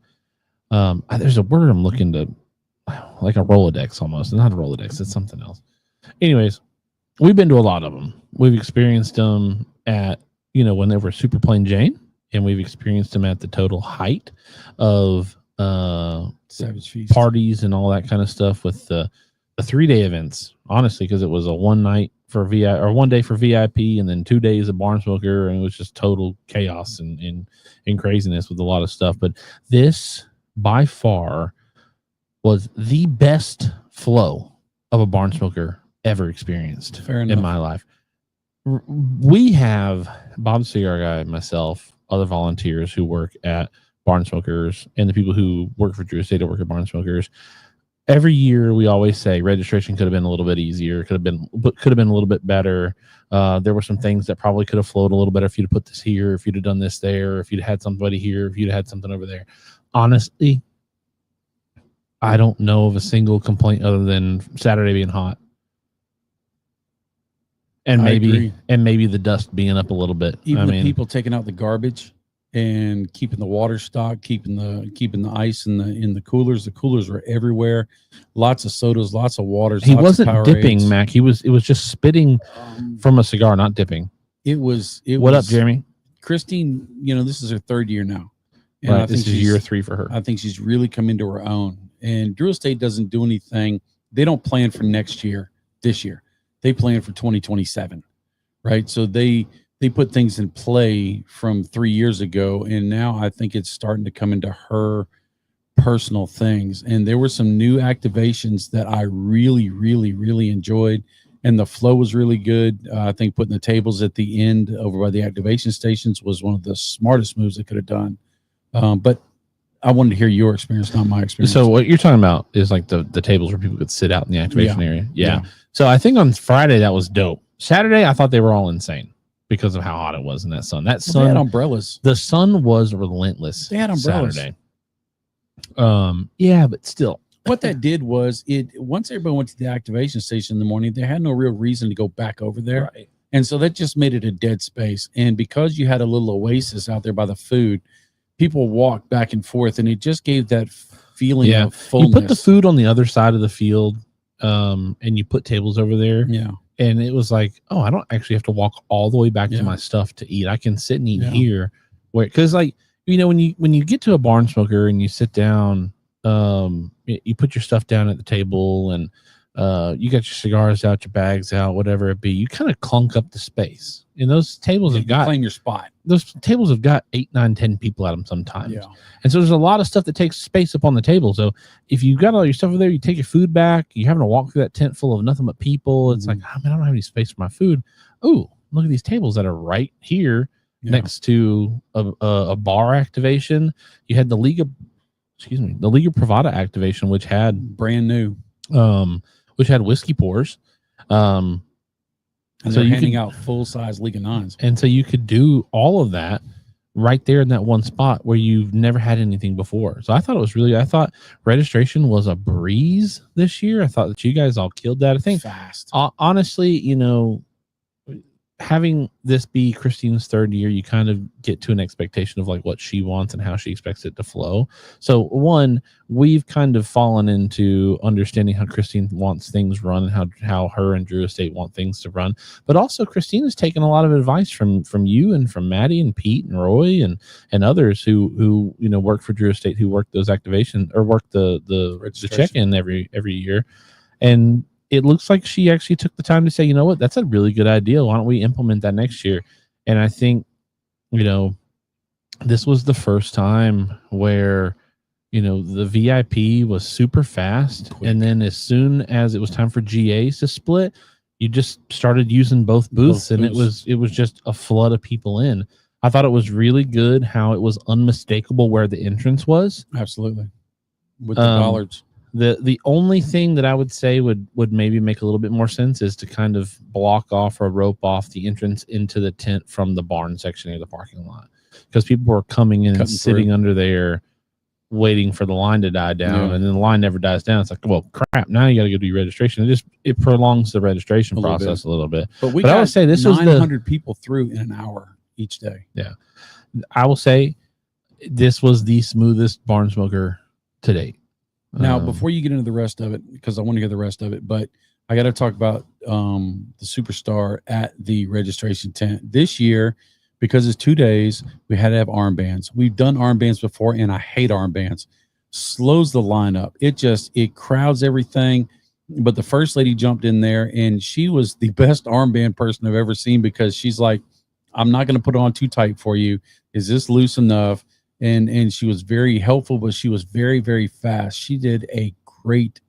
There's a word I'm looking to, like a Rolodex almost. Not a Rolodex, it's something else. Anyways, we've been to a lot of them. We've experienced them at, when they were Super Plain Jane, and we've experienced them at the total height of Savage Feast parties and all that kind of stuff with the 3-day events, honestly, because it was a 1 night for VIP or 1 day for VIP and then 2 days of Barn Smoker, and it was just total chaos and craziness with a lot of stuff. But this by far was the best flow of a Barn Smoker ever experienced in my life. We have Bob the Cigar Guy, myself, other volunteers who work at Barn Smokers, and the people who work for Drew Estate work at Barn Smokers. Every year, we always say registration could have been a little bit easier, could have been a little bit better. There were some things that probably could have flowed a little better if you'd have put this here, if you'd have done this there, if you'd had somebody here, if you'd had something over there. Honestly, I don't know of a single complaint other than Saturday being hot. And maybe the dust being up a little bit. Even the people taking out the garbage and keeping the water stock, keeping the ice in the coolers. The coolers were everywhere. Lots of sodas, lots of waters. He wasn't dipping, Mac. It was just spitting from a cigar, not dipping. It was. What up, Jeremy? Christine, this is her 3rd year now. And right, this is year 3 for her. I think she's really come into her own. And Drew Estate doesn't do anything. They don't plan for this year. They plan for 2027, right? So they put things in play from 3 years ago, and now I think it's starting to come into her personal things. And there were some new activations that I really, really, really enjoyed, and the flow was really good. I think putting the tables at the end over by the activation stations was one of the smartest moves they could have done. But I wanted to hear your experience, not my experience. So what you're talking about is like the tables where people could sit out in the activation area. Yeah. So I think on Friday that was dope. Saturday, I thought they were all insane because of how hot it was in that sun. That sun, they had umbrellas. The sun was relentless. They had umbrellas. Saturday. Yeah, but still. What that did was once everybody went to the activation station in the morning, they had no real reason to go back over there. Right. And so that just made it a dead space. And because you had a little oasis out there by the food, people walked back and forth, and it just gave that feeling of fullness. You put the food on the other side of the field, and you put tables over there. Yeah. and it was like, oh, I don't actually have to walk all the way back to my stuff to eat. I can sit and eat here, because like, you know, when you get to a barn smoker and you sit down, you put your stuff down at the table, and you got your cigars out, your bags out, whatever it be. You kind of clunk up the space, and those tables have got claim your spot. Those tables have got 8, 9, 10 people at them sometimes. Yeah. And so there's a lot of stuff that takes space up on the table. So if you've got all your stuff over there, you take your food back, you're having to walk through that tent full of nothing but people. It's like, oh man, I don't have any space for my food. Oh, look at these tables that are right here next to a bar activation. You had the Liga Privada activation, which had brand new, which had whiskey pours. And so you're handing out full-size Liga 9s. And so you could do all of that right there in that one spot where you've never had anything before. So I thought registration was a breeze this year. I thought that you guys all killed that. I think fast. Honestly, you know, having this be Christine's third year, you kind of get to an expectation of like what she wants and how she expects it to flow. So one, we've kind of fallen into understanding how Christine wants things run, and how her and Drew Estate want things to run. But also Christine has taken a lot of advice from you and from Maddie and Pete and Roy and others who you know work for Drew Estate, who work those activation or work the check-in every year. And it looks like she actually took the time to say, you know what, that's a really good idea. Why don't we implement that next year? And I think, you know, this was the first time where, you know, the VIP was super fast. Quick. And then as soon as it was time for GAs to split, you just started using both booths. And it was just a flood of people in. I thought it was really good how it was unmistakable where the entrance was. Absolutely. With the bollards. The only thing that I would say would maybe make a little bit more sense is to kind of block off or rope off the entrance into the tent from the barn section of the parking lot, because people were coming in and sitting under there waiting for the line to die down, and then the line never dies down. It's like, well, crap, now you got to go do your registration. It prolongs the registration process a little bit. But I would say this was 900 people through in an hour each day. Yeah, I will say this was the smoothest barn smoker to date. Now, before you get into the rest of it, because I want to hear the rest of it, but I got to talk about the superstar at the registration tent this year, because it's 2 days. We had to have armbands. We've done armbands before, and I hate armbands. Slows the line up. It crowds everything. But the first lady jumped in there, and she was the best armband person I've ever seen, because she's like, I'm not going to put it on too tight for you. Is this loose enough? And she was very helpful, but she was very, very fast. She did a great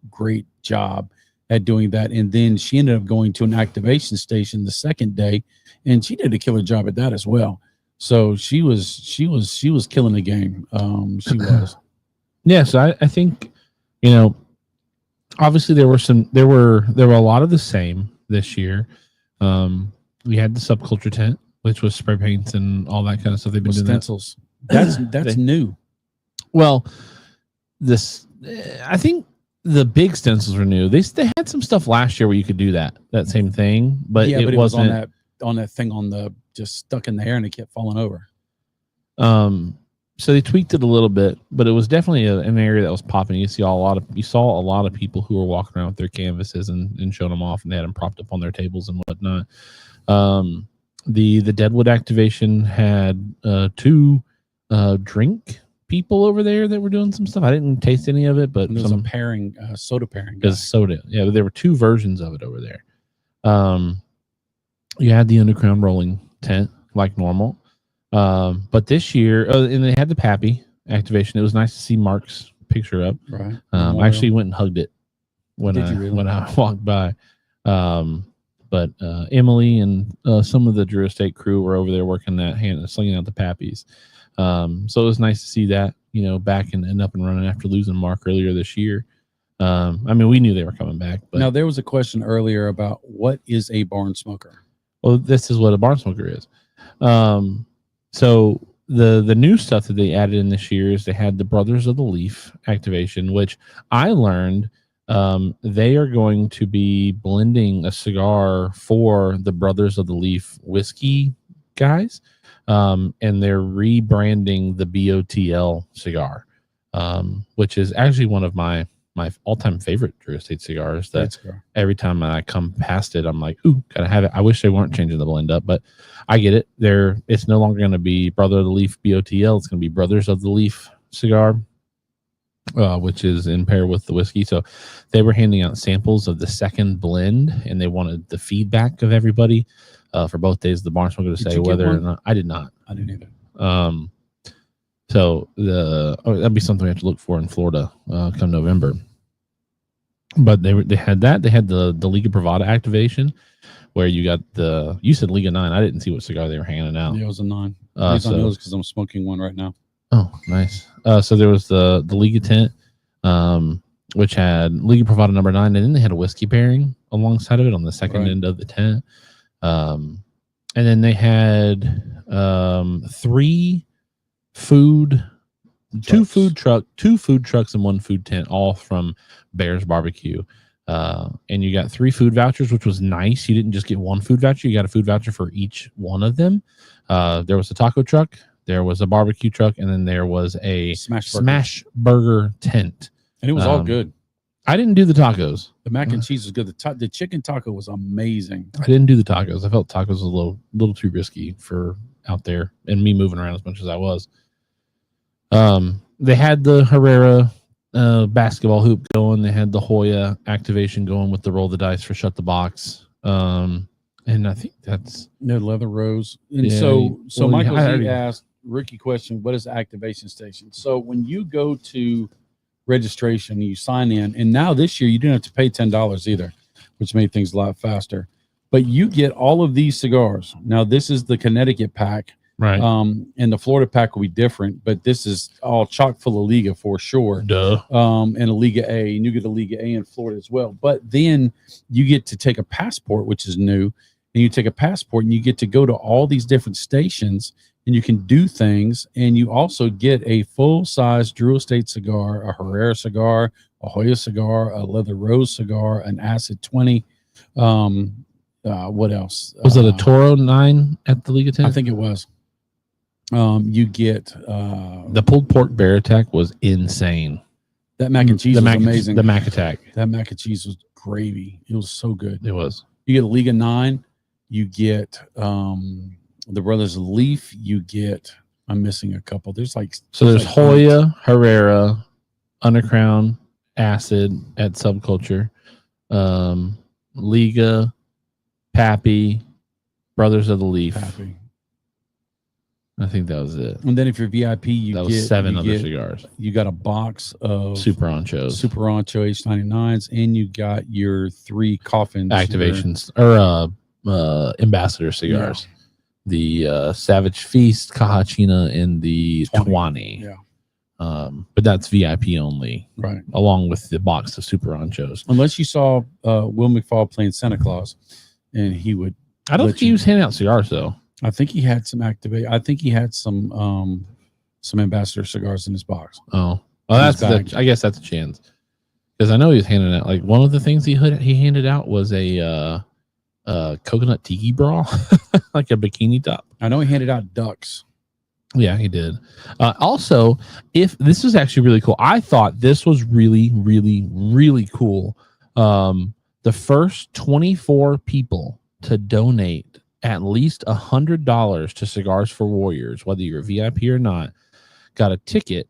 job at doing that. And then she ended up going to an activation station the second day, and she did a killer job at that as well. So she was killing the game. She was. Yeah. So I think, you know, obviously there were a lot of the same this year. We had the subculture tent, which was spray paints and all that kind of stuff. They've been doing stencils. That's new. Well, I think the big stencils were new. They had some stuff last year where you could do that same thing, but it wasn't on that thing on the just stuck in the air, and it kept falling over. So they tweaked it a little bit, but it was definitely an area that was popping. You saw a lot of people who were walking around with their canvases and showing them off, and they had them propped up on their tables and whatnot. The Deadwood activation had 2 drink people over there that were doing some stuff. I didn't taste any of it, but there was a pairing, soda pairing. Because soda, yeah, there were 2 versions of it over there. You had the underground rolling tent like normal, but this year, and they had the Pappy activation. It was nice to see Mark's picture up. Right. I actually went and hugged it when I walked by. But Emily and some of the Drew Estate crew were over there working that slinging out the Pappies. So it was nice to see that, you know, back and up and running after losing Mark earlier this year. I mean, we knew they were coming back. But now, there was a question earlier about what is a barn smoker? Well, this is what a barn smoker is. So the new stuff that they added in this year is they had the Brothers of the Leaf activation, which I learned they are going to be blending a cigar for the Brothers of the Leaf whiskey guys. And they're rebranding the BOTL cigar, which is actually one of my my all-time favorite Drew Estate cigars. That cigar. every time I come past it, I'm like, ooh, gotta have it. I wish they weren't changing the blend up, but I get it. It's no longer going to be Brother of the Leaf BOTL. It's going to be Brothers of the Leaf cigar, which is in pair with the whiskey. So they were handing out samples of the second blend, and they wanted the feedback of everybody for both days of the Barn Smoker to say whether or not. I did not. I didn't either. So that'd be something we have to look for in Florida come November. But they had that. They had the Liga Privada activation, where you got you said Liga 9. I didn't see what cigar they were handing out. Yeah, it was a 9. I know because I'm smoking one right now. Oh, nice. So there was the Liga tent, which had Liga Privada number 9, and then they had a whiskey pairing alongside of it on the second end of the tent. And then they had 3 two food trucks and 1 food tent, all from Bear's Barbecue. And you got 3 food vouchers, which was nice. You didn't just get 1 food voucher. You got a food voucher for each one of them. There was a taco truck, there was a barbecue truck, and then there was a smash burger tent. And it was all good. I didn't do the tacos. The mac and cheese was good. The chicken taco was amazing. I didn't do the tacos. I felt tacos was a little too risky for out there and me moving around as much as I was. They had the Herrera basketball hoop going. They had the Hoya activation going with the roll the dice for shut the box. And I think that's leather rose. And so Michael asked rookie question, what is the activation station? So when you go to registration, you sign in, and now this year you didn't have to pay $10 either, which made things a lot faster. But you get all of these cigars. Now this is the Connecticut pack. Right. And the Florida pack will be different, but this is all chock full of Liga for sure. Duh. And a Liga A, and you get a Liga A in Florida as well. But then you get to take a passport, which is new, and you take a passport and you get to go to all these different stations and you can do things. And you also get a full-size Drew Estate cigar, a Herrera cigar, a Hoya cigar, a Leather Rose cigar, an Acid 20. What else? Was it a Toro 9 at the Liga 10? I think it was. You get the pulled pork bear attack was insane. That mac and cheese was amazing. The mac attack. That mac and cheese was gravy. It was so good. It was. You get a Liga 9. You get the Brothers of Leaf. You get. I'm missing a couple. There's Hoya, Herrera, Undercrown, Acid at Subculture, Liga, Pappy, Brothers of the Leaf. Pappy. I think that was it. And then if you're VIP, you get 7 other cigars. You got a box of Super Anchos, H99s, and you got your 3 coffins activations or ambassador cigars. Yeah. The Savage Feast, Cajachina, and the 20. Yeah. But that's VIP only, right? Along with the box of Super Anchos. Unless you saw Will McFall playing Santa Claus, and he would. I don't think he was handing out cigars though. I think he had some I think he had some ambassador cigars in his box. Oh, that's I guess that's a chance, because I know he was handing out, like, one of the things he handed out was a coconut tiki bra, like a bikini top. I know he handed out ducks. Yeah, he did. Also, if this was actually really cool, I thought this was really, really, really cool. The first 24 people to donate at least $100 to Cigars for Warriors, whether you're a VIP or not, got a ticket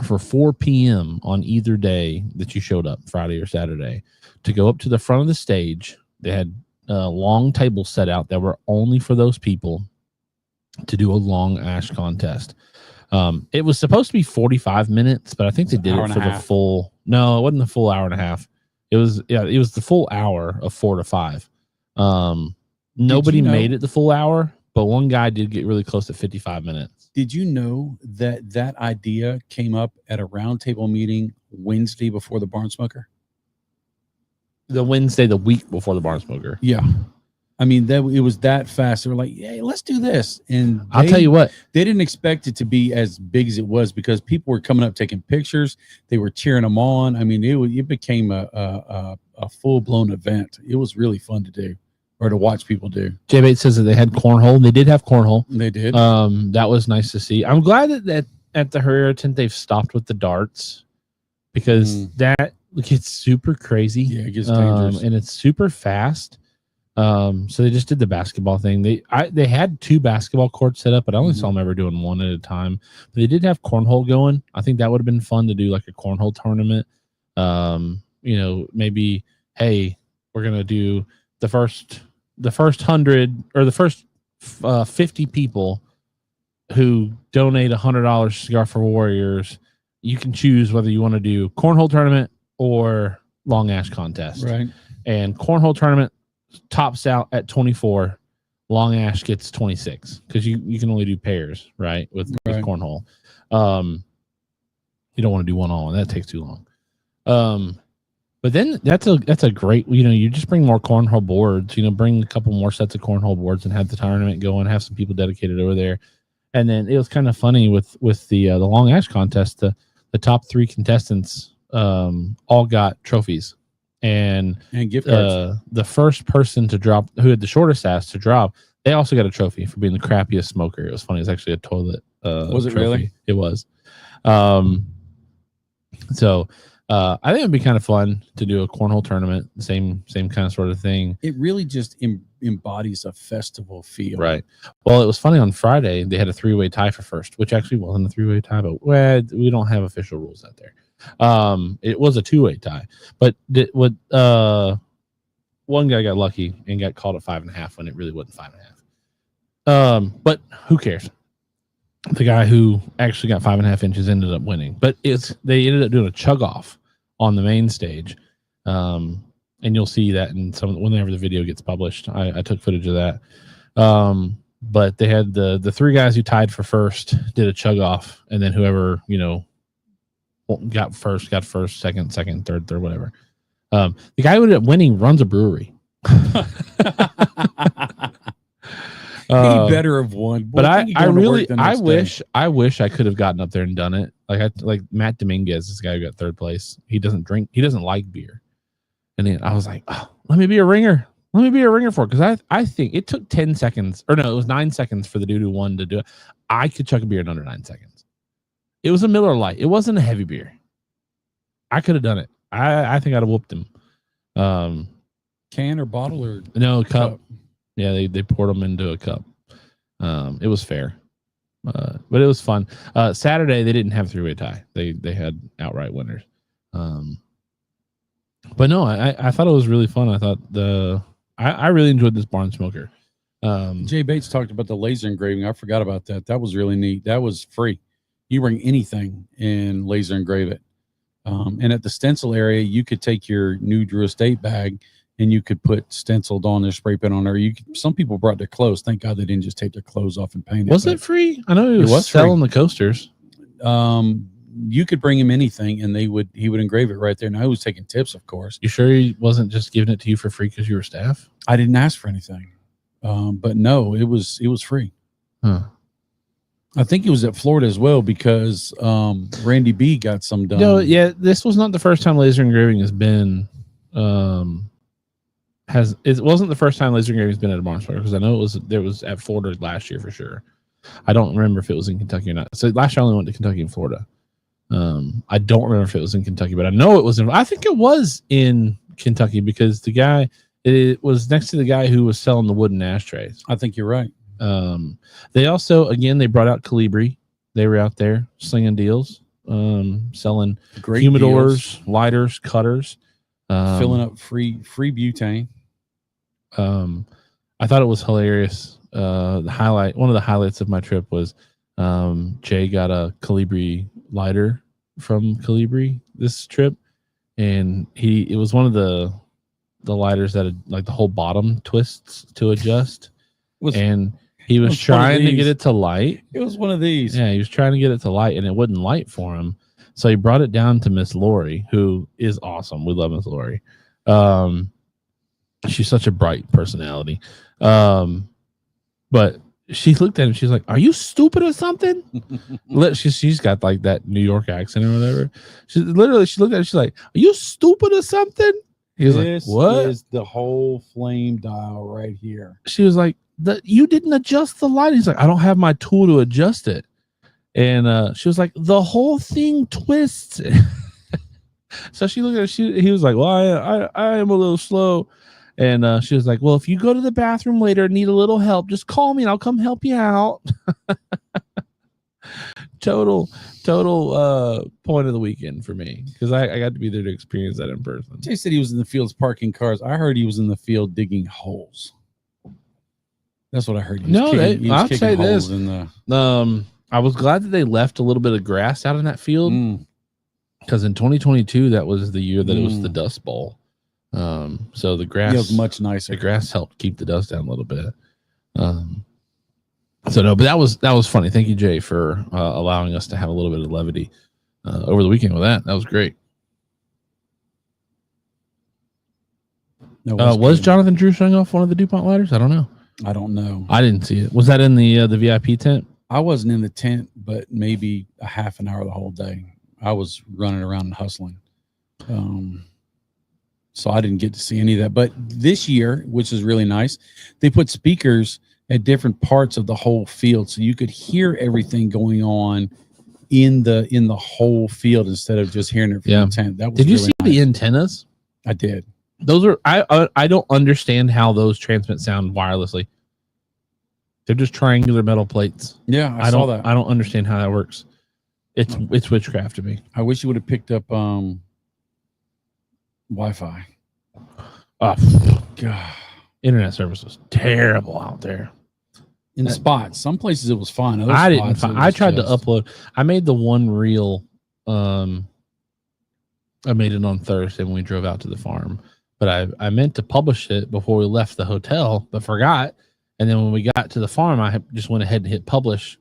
for 4 p.m. on either day that you showed up, Friday or Saturday, to go up to the front of the stage. They had long tables set out that were only for those people to do a long ash contest. It was supposed to be 45 minutes, but I think they did it for the full. No, it wasn't the full hour and a half. It was the full hour of 4 to 5. Nobody made it the full hour, but one guy did get really close to 55 minutes. Did you know that idea came up at a roundtable meeting Wednesday before the Barn Smoker? The Wednesday, the week before the Barn Smoker. Yeah. I mean, it was that fast. They were like, hey, let's do this. And I'll tell you what. They didn't expect it to be as big as it was, because people were coming up taking pictures. They were cheering them on. I mean, it became a full-blown event. It was really fun to do, or to watch people do. J-Bait says that they had cornhole. They did have cornhole. They did. That was nice to see. I'm glad that at the Herrera tent they've stopped with the darts. because that gets super crazy. Yeah, it gets dangerous. And it's super fast. So they just did the basketball thing. They had 2 basketball courts set up, but I only saw them ever doing 1 at a time. But they did have cornhole going. I think that would have been fun to do like a cornhole tournament. You know, maybe, hey, we're gonna do the first 100 or the first 50 people who donate $100 Cigar for Warriors. You can choose whether you want to do cornhole tournament or long ash contest. Right. And cornhole tournament tops out at 24. Long ash gets 26 because you can only do pairs, right? With cornhole. You don't want to do 1-on-1. That takes too long. But then that's a great, you know, you just bring more cornhole boards, you know, bring a couple more sets of cornhole boards and have the tournament go and have some people dedicated over there. And then it was kind of funny with the long ash contest, the top 3 contestants all got trophies. And gift cards. The first person to drop, who had the shortest ass to drop, they also got a trophy for being the crappiest smoker. It was funny. It's actually a toilet. Was it trophy. really? It was. So I think it'd be kind of fun to do a cornhole tournament, same kind of sort of thing. It really just embodies a festival feel. Right. Well, it was funny on Friday. They had a 3-way tie for first, which actually wasn't a 3-way tie, but we don't have official rules out there. It was a 2-way tie, but one guy got lucky and got called at 5.5 when it really wasn't 5.5. But who cares? The guy who actually got 5.5 inches ended up winning, but they ended up doing a chug off on the main stage. And you'll see that in whenever the video gets published. I took footage of that. But they had the 3 guys who tied for first did a chug off, and then whoever, you know, got first, second, third, whatever. The guy who ended up winning runs a brewery. He better have won. But I wish I could have gotten up there and done it. Like Matt Dominguez, this guy who got 3rd place. He doesn't drink. He doesn't like beer. And then I was like, oh, let me be a ringer. Let me be a ringer for it, because I think it took 10 seconds, or no, it was 9 seconds for the dude who won to do it. I could chug a beer in under 9 seconds. It was a Miller Lite. It wasn't a heavy beer. I could have done it. I think I'd have whooped him. Can or bottle or no cup? Yeah, they poured them into a cup. It was fair, but it was fun. Saturday they didn't have 3-way tie. They had outright winners. But no, I thought it was really fun. I thought I really enjoyed this barn smoker. Jay Bates talked about the laser engraving. I forgot about that. That was really neat. That was free. You bring anything and laser engrave it. And at the stencil area, you could take your new Drew Estate bag and you could put stenciled on there, spray paint on there. Some people brought their clothes. Thank God they didn't just take their clothes off and paint it. Was it free? I know it was selling the coasters. You could bring him anything and he would engrave it right there. Now he was taking tips, of course. You sure he wasn't just giving it to you for free because you were staff? I didn't ask for anything. But no, it was free. Huh. I think it was at Florida as well, because Randy B got some done. No, yeah, this was not the first time laser engraving has been. It wasn't the first time laser engraving has been at a barn smoker, because I know there was at Florida last year for sure. I don't remember if it was in Kentucky or not. So last year I only went to Kentucky and Florida. I don't remember if it was in Kentucky, but I know it was I think it was in Kentucky, because the guy, it was next to the guy who was selling the wooden ashtrays. I think you're right. They also, again, they brought out Calibri. They were out there slinging deals, selling great humidors, deals. lighters, cutters, filling up free butane. I thought it was hilarious. One of the highlights of my trip was Jay got a Calibri lighter from Calibri this trip, and it was one of the lighters that had, like, the whole bottom twists to adjust, and he was trying to get it to light. It was one of these. Yeah, he was trying to get it to light, and it wouldn't light for him. So he brought it down to Miss Lori, who is awesome. We love Miss Lori. She's such a bright personality. But she looked at him. She's like, "Are you stupid or something?" She's got like that New York accent or whatever. She looked at him. She's like, "Are you stupid or something?" He was like, "What?" This is the whole flame dial right here. She was like, "You didn't adjust the light." He's like, "I don't have my tool to adjust it." And she was like, "The whole thing twists." So she looked at he was like, well, I am a little slow. And she was like, well, if you go to the bathroom later and need a little help, just call me and I'll come help you out. total point of the weekend for me, because I got to be there to experience that in person. Jay said he was in the fields parking cars. I heard he was in the field digging holes. That's what I heard. I'll say this. I was glad that they left a little bit of grass out in that field, because in 2022, that was the year that it was the Dust Bowl. So the grass was much nicer. The grass helped keep the dust down a little bit. So no, but that was funny. Thank you, Jay, for allowing us to have a little bit of levity over the weekend with that. That was great. Was Jonathan Drew showing off one of the DuPont ladders? I don't know. I didn't see it. Was that in the VIP tent? I wasn't in the tent, but maybe a half an hour the whole day. I was running around and hustling. So I didn't get to see any of that. But this year, which is really nice, they put speakers at different parts of the whole field, so you could hear everything going on in the whole field instead of just hearing it from the tent. That was Did you see nice. The antennas? I did. Those are I don't understand how those transmit sound wirelessly. They're just triangular metal plates. Yeah, I saw that. I don't understand how that works. It's witchcraft to me. I wish you would have picked up Wi-Fi. Oh God. Internet service was terrible out there. In spots. Some places it was fine. I tried to upload. I made the one reel. I made it on Thursday when we drove out to the farm. But I meant to publish it before we left the hotel, but forgot. And then when we got to the farm, I just went ahead and hit publish.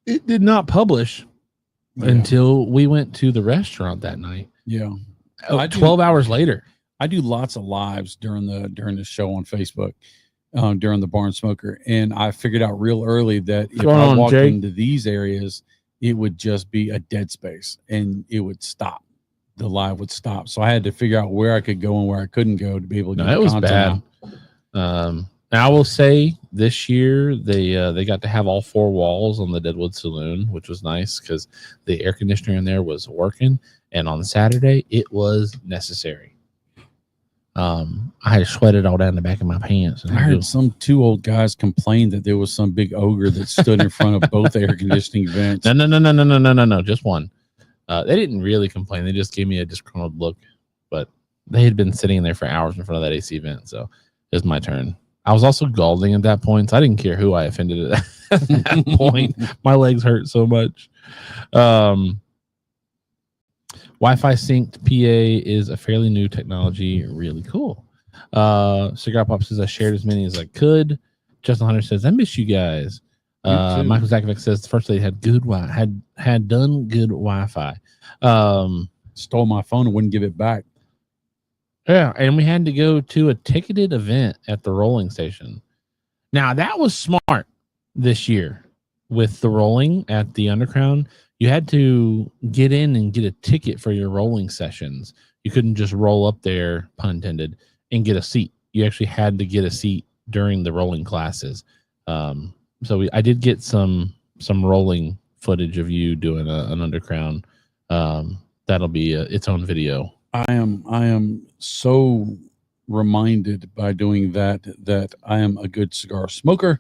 It did not publish until we went to the restaurant that night. Yeah. 12 hours later. I do lots of lives during the show on Facebook, during the Barn Smoker, and I figured out real early that if I walked into these areas, it would just be a dead space and it would stop. The live would stop. So I had to figure out where I could go and where I couldn't go to be able to get it was bad. Now I will say this year they got to have all four walls on the Deadwood Saloon, which was nice because the air conditioner in there was working, and on Saturday it was necessary. I had to sweat it all down the back of my pants. I heard some two old guys complain that there was some big ogre that stood in front of both air conditioning vents. No, just one. They didn't really complain. They just gave me a disgruntled look, but they had been sitting there for hours in front of that AC vent. So it was my turn. I was also scalding at that point, so I didn't care who I offended at that point. My legs hurt so much. Wi-Fi synced PA is a fairly new technology. Really cool. Cigar Pop says I shared as many as I could. Justin Hunter says I miss you guys. Michael Zakovic says the first lady had good had done good Wi-Fi. Stole my phone and wouldn't give it back. Yeah, and we had to go to a ticketed event at the rolling station. Now that was smart this year with the rolling at the Underground. You had to get in and get a ticket for your rolling sessions. You couldn't just roll up there, pun intended, and get a seat. You actually had to get a seat during the rolling classes. So I did get some rolling footage of you doing an Underground. That'll be its own video. I am so reminded by doing that I am a good cigar smoker.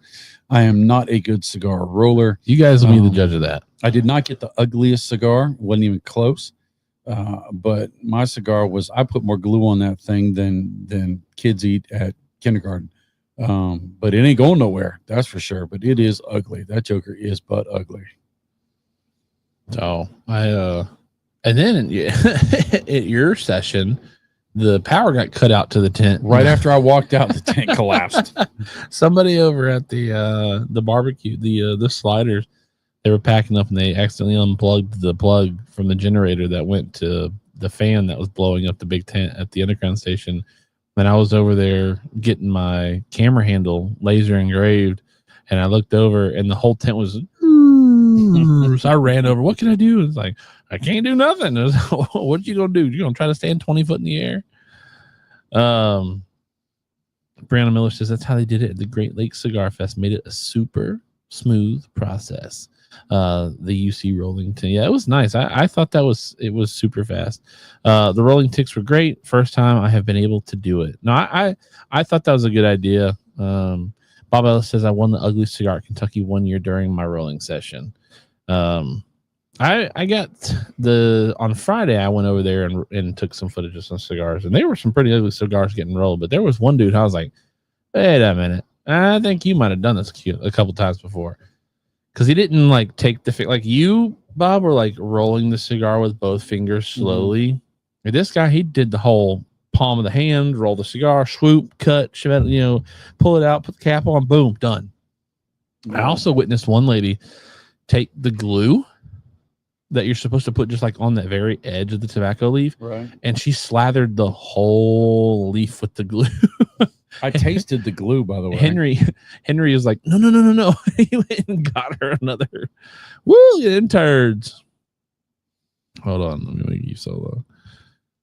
I am not a good cigar roller. You guys will be the judge of that. I did not get the ugliest cigar. Wasn't even close. But my cigar was, I put more glue on that thing than kids eat at kindergarten. But it ain't going nowhere. That's for sure. But it is ugly. That joker is butt ugly. So and then at your session, the power got cut out to the tent. Right after I walked out, the tent collapsed. Somebody over at the barbecue, the sliders, they were packing up and they accidentally unplugged the plug from the generator that went to the fan that was blowing up the big tent at the Underground station. And I was over there getting my camera handle laser engraved, and I looked over and the whole tent was so I ran over. What can I do? It's like, I can't do nothing. What you gonna do? You gonna try to stand 20 foot in the air? Brianna Miller says that's how they did it at the Great Lakes Cigar Fest. Made it a super smooth process. the UC rolling tin. Yeah, it was nice. I thought it was super fast. The rolling ticks were great. First time I have been able to do it. No, I thought that was a good idea. Bob Ellis says I won the ugly cigar at Kentucky 1 year during my rolling session. I got on Friday I went over there and took some footage of some cigars, and there were some pretty ugly cigars getting rolled, but there was one dude I was like, wait a minute, I think you might have done this a couple times before, because he didn't like take the like you, Bob, were like rolling the cigar with both fingers slowly. Mm-hmm. This guy, he did the whole palm of the hand, roll the cigar, swoop, cut, pull it out, put the cap on, boom, done. Mm-hmm. I also witnessed one lady take the glue that you're supposed to put just like on that very edge of the tobacco leaf. Right. And she slathered the whole leaf with the glue. I tasted the glue, by the way. Henry is like, no. He went and got her another. Woo, them turds. Hold on. Let me make you solo.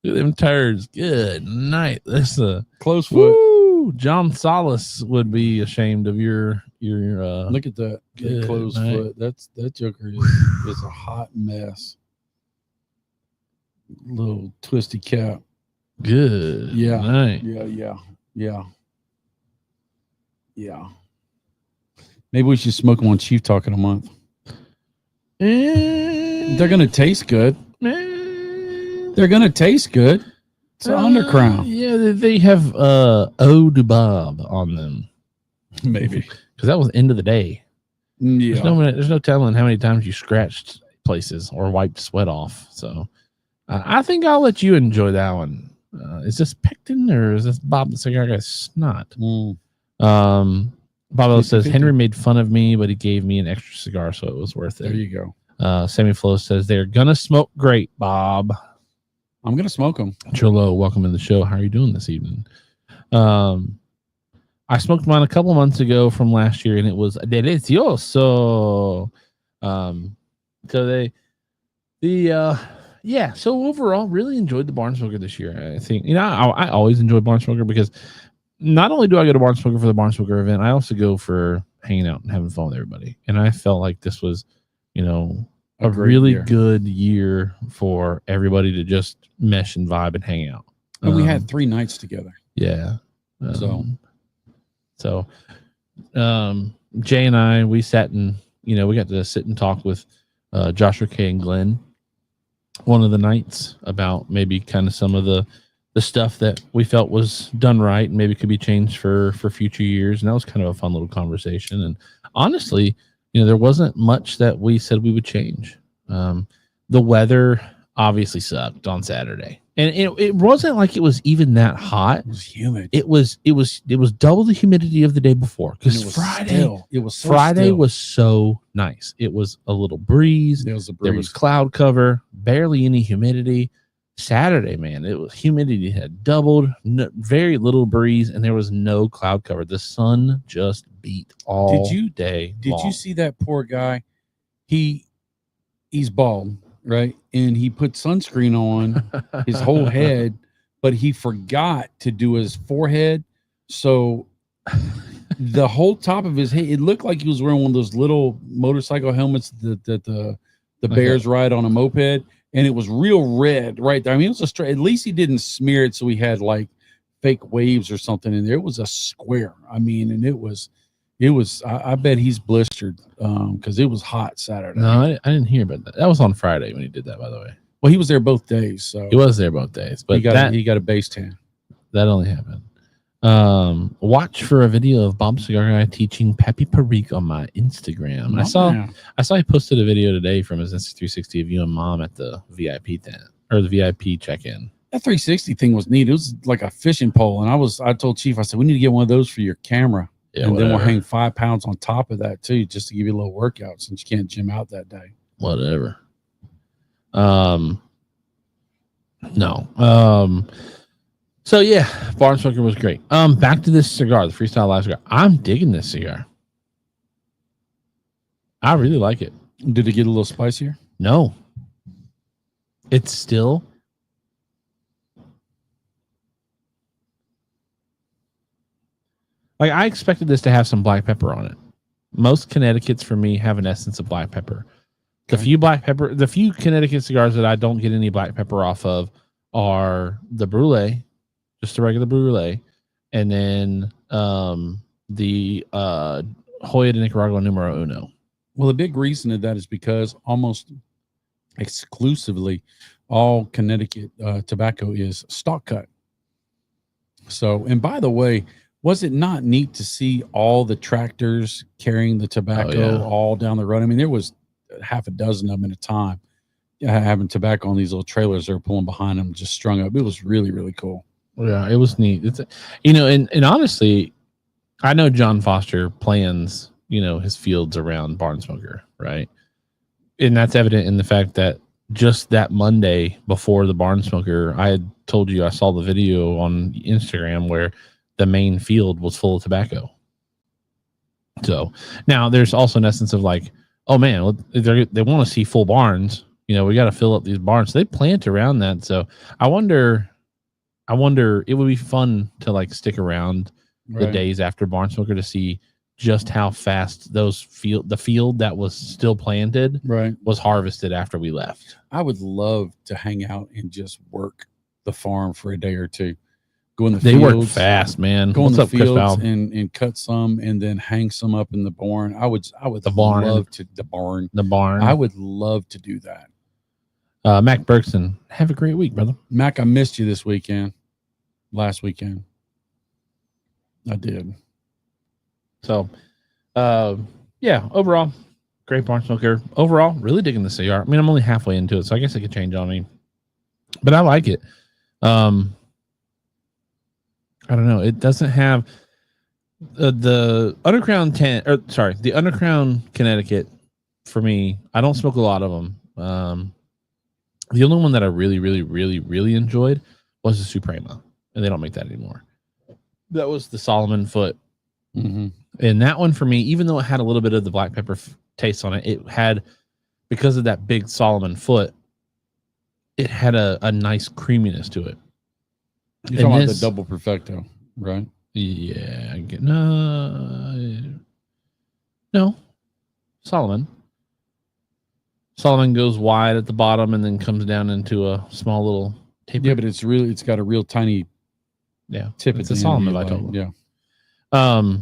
Look at them turds. Good night. This is a close foot. Woo, John Solis would be ashamed of your look at that closed foot. That joker is a hot mess. Little twisty cap. Good. Yeah. Night. Yeah. Maybe we should smoke them on Chief Talk in a month. They're gonna taste good. They're gonna taste good. It's an undercrown. Yeah, they have Eau de Bob on them. Maybe. Because that was end of the day. Yeah. There's no telling how many times you scratched places or wiped sweat off. So I think I'll let you enjoy that one. Is this Pectin or is this Bob the Cigar Guy snot? Bob says, Henry made fun of me, but he gave me an extra cigar, so it was worth it. There you go. Sammy Flo says, they're going to smoke great, Bob. I'm going to smoke them. Cholo, welcome to the show. How are you doing this evening? I smoked mine a couple months ago from last year, and it was delicioso. So overall, really enjoyed the Barn Smoker this year. I think, I always enjoy Barn Smoker because not only do I go to Barn Smoker for the Barn Smoker event, I also go for hanging out and having fun with everybody. And I felt like this was, a really good year for everybody to just mesh and vibe and hang out. And we had 3 nights together. Yeah. So Jay and I, we sat and, we got to sit and talk with Joshua K. and Glenn one of the nights about maybe kind of some of the stuff that we felt was done right and maybe could be changed for future years. And that was kind of a fun little conversation. And honestly, there wasn't much that we said we would change. The weather obviously sucked on Saturday. And it wasn't like it was even that hot. It was humid. It was double the humidity of the day before. Because Friday was so nice. It was a little breeze. There was cloud cover, barely any humidity. Saturday, man, humidity had doubled, very little breeze, and there was no cloud cover. The sun just beat all day. Did you see that poor guy? He's bald. Right. And he put sunscreen on his whole head, but he forgot to do his forehead. So the whole top of his head, it looked like he was wearing one of those little motorcycle helmets that the bears ride on a moped. And it was real red right there. I mean, it was a straight, at least he didn't smear it so he had like fake waves or something in there. It was a square. I mean, and it was, I bet he's blistered because it was hot Saturday. No, I didn't hear about that. That was on Friday when he did that, by the way. Well, he was there both days. So he was there both days, but he got a base tan. That only happened. Watch for a video of Bob Cigar Guy teaching Pepe Perique on my Instagram. I saw he posted a video today from his Insta360 of you and Mom at the VIP tent or the VIP check-in. That 360 thing was neat. It was like a fishing pole, and I told Chief, I said, we need to get one of those for your camera. Yeah, and then we'll hang 5 pounds on top of that too, just to give you a little workout since you can't gym out that day. Whatever. So yeah, Barn Smoker was great. Back to this cigar, the Freestyle Live cigar. I'm digging this cigar. I really like it. Did it get a little spicier? No. It's still like I expected this to have some black pepper on it. most Connecticut's for me have an essence of black pepper. Okay. The few Connecticut cigars that I don't get any black pepper off of are the Brulee, just the regular Brulee, and then the Hoya de Nicaragua Numero Uno. Well, the big reason of that is because almost exclusively all Connecticut tobacco is stock cut. So, and by the way, was it not neat to see all the tractors carrying the tobacco all down the road? I mean, there was half a dozen of them at a time having tobacco on these little trailers they were pulling behind them, just strung up. It was really, really cool. Yeah, it was neat. It's, you know, and honestly, I know John Foster plans, you know, his fields around Barn Smoker, right? And that's evident in the fact that just that Monday before the Barn Smoker, I had told you I saw the video on Instagram where the main field was full of tobacco. So now there's also an essence of like, oh man, they want to see full barns. You know, we got to fill up these barns. So they plant around that. So I wonder it would be fun to like stick around the days after Barn Smoker to see just how fast the field that was still planted was harvested after we left. I would love to hang out and just work the farm for a day or two. Go in the fields. They work fast, man. Go in the fields and cut some and then hang some up in the barn. I would love to the barn. I would love to do that. Mac Bergson, have a great week, brother. Mac, I missed you this weekend. Last weekend. I did. So, yeah, overall, great Barn Smoker. Overall, really digging the cigar. I mean, I'm only halfway into it, so I guess it could change on me. But I like it. I don't know. It doesn't have the Underground the Underground Connecticut for me. I don't smoke a lot of them. The only one that I really, really, really, really enjoyed was the Suprema, and they don't make that anymore. That was the Solomon Foot. Mm-hmm. And that one for me, even though it had a little bit of the black pepper taste on it, it had, because of that big Solomon Foot, it had a nice creaminess to it. You're talking about the double perfecto, right? Yeah. No. Solomon goes wide at the bottom and then comes down into a small little taper. Yeah, but it's got a real tiny tip. It's a Solomon, I told you. Yeah.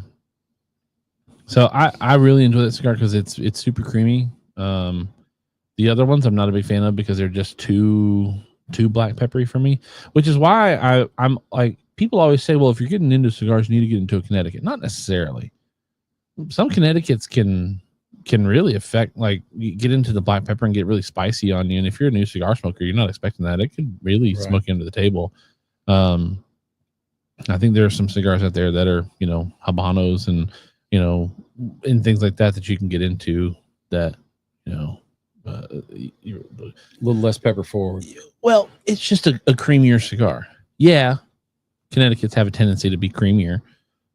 So I really enjoy that cigar because it's super creamy. The other ones I'm not a big fan of because they're just too black peppery for me, which is why I'm like, people always say, well, if you're getting into cigars, you need to get into a Connecticut. Not necessarily. Some Connecticut's can really affect, like, you get into the black pepper and get really spicy on you. And if you're a new cigar smoker, you're not expecting that. It could really smoke you under the table. I think there are some cigars out there that are, you know, Habanos and, you know, and things like that you can get into that, you know, a little less pepper forward. Well, it's just a creamier cigar. Yeah, Connecticut's have a tendency to be creamier,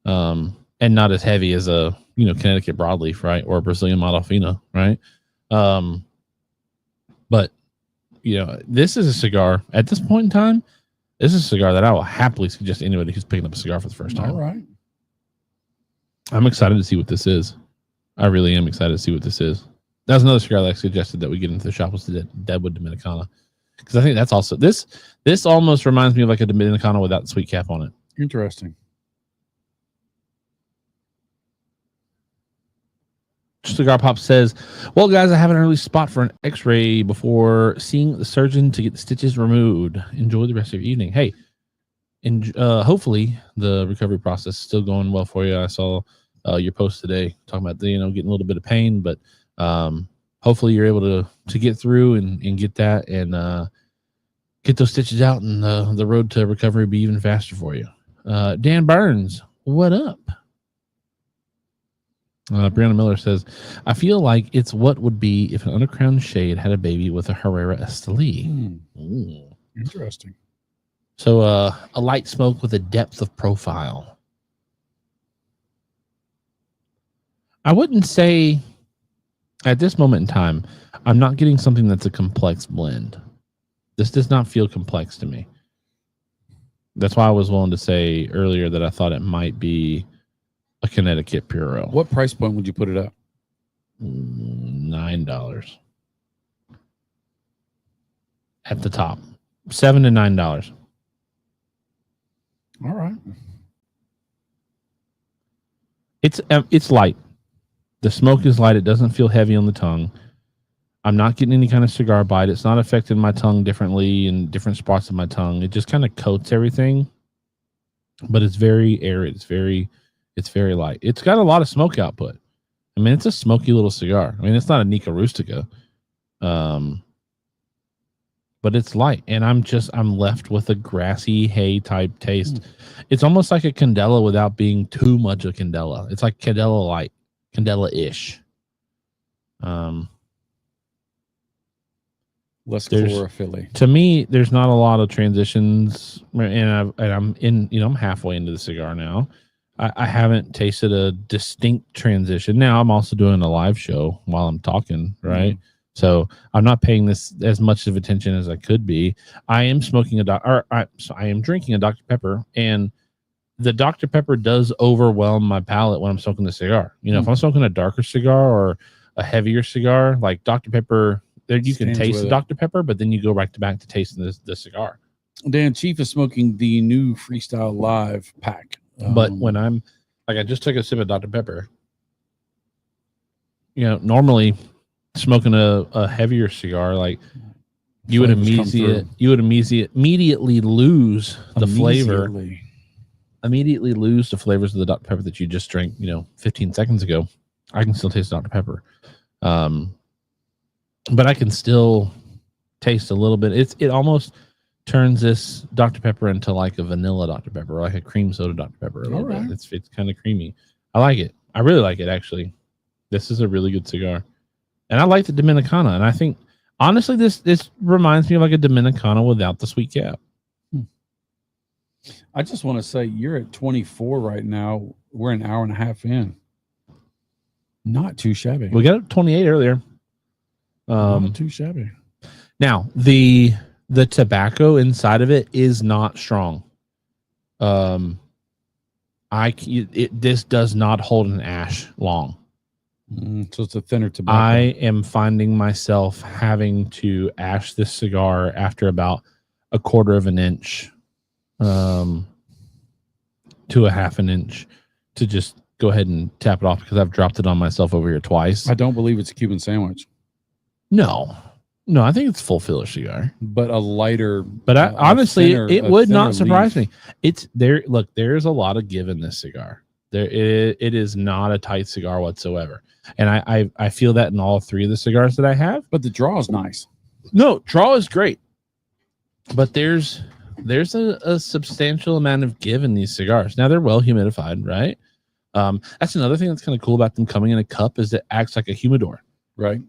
and not as heavy as a, you know, Connecticut broadleaf, right, or a Brazilian Modalfina, right? But you know, this is a cigar at this point in time. This is a cigar that I will happily suggest anybody who's picking up a cigar for the first time. All right, I'm excited to see what this is. I really am excited to see what this is. That's another cigar that I suggested that we get into the shop was the Deadwood Dominicana, because I think that's also this almost reminds me of like a Dominicana without the sweet cap on it. Interesting. Cigar Pop says, well, guys, I have an early spot for an x-ray before seeing the surgeon to get the stitches removed. Enjoy the rest of your evening. Hey, and hopefully the recovery process is still going well for you. I saw your post today talking about getting a little bit of pain, but hopefully you're able to get through and get that and get those stitches out, and the road to recovery be even faster for you. Dan Burns, what up? Brianna Miller says, I feel like it's what would be if an Underground Shade had a baby with a Herrera Esteli. Interesting. So a light smoke with a depth of profile. I wouldn't say at this moment in time, I'm not getting something that's a complex blend. This does not feel complex to me. That's why I was willing to say earlier that I thought it might be a Connecticut Puro. What price point would you put it at? $9 at the top. $7 to $9. All right. It's light. The smoke is light. It doesn't feel heavy on the tongue. I'm not getting any kind of cigar bite. It's not affecting my tongue differently in different spots of my tongue. It just kind of coats everything. But it's very arid. It's very light. It's got a lot of smoke output. I mean, it's a smoky little cigar. I mean, it's not a Nica Rustica. But it's light, and I'm left with a grassy hay type taste. It's almost like a Candela without being too much of Candela. It's like Candela light, Candela-ish. Less chlorophyll. To me, there's not a lot of transitions, and I'm in. I'm halfway into the cigar now. I haven't tasted a distinct transition. Now I'm also doing a live show while I'm talking, right? Mm-hmm. So I'm not paying this as much of attention as I could be. I am smoking I am drinking a Dr. Pepper, and the Dr. Pepper does overwhelm my palate when I'm smoking the cigar. If I'm smoking a darker cigar or a heavier cigar, like Dr. Pepper, there you can taste the Dr. Pepper, but then you go back to tasting the cigar. Dan Chief is smoking the new Freestyle Live pack. But when I'm like, I just took a sip of Dr. Pepper. Normally smoking a heavier cigar, like you would immediately lose the flavor. Immediately lose the flavors of the Dr. Pepper that you just drank, 15 seconds ago. I can still taste Dr. Pepper. But I can still taste a little bit. It almost turns this Dr. Pepper into like a vanilla Dr. Pepper, or like a cream soda Dr. Pepper a little bit. It's kind of creamy. I like it. I really like it, actually. This is a really good cigar. And I like the Dominicana. And I think, honestly, this reminds me of like a Dominicana without the sweet cap. I just want to say, you're at 24 right now. We're an hour and a half in. Not too shabby. We got 28 earlier. Not too shabby. Now, the tobacco inside of it is not strong. This does not hold an ash long. So it's a thinner tobacco. I am finding myself having to ash this cigar after about a quarter of an inch to a half an inch to just go ahead and tap it off, because I've dropped it on myself over here twice. I don't believe it's a Cuban sandwich. No, I think it's full filler cigar, but a lighter. But honestly, it would not surprise me. It's there. Look, there's a lot of give in this cigar. It is not a tight cigar whatsoever. And I feel that in all three of the cigars that I have. But the draw is nice. No, draw is great. But there's a substantial amount of give in these cigars. Now, they're well humidified, right? That's another thing that's kind of cool about them coming in a cup, is it acts like a humidor. Right.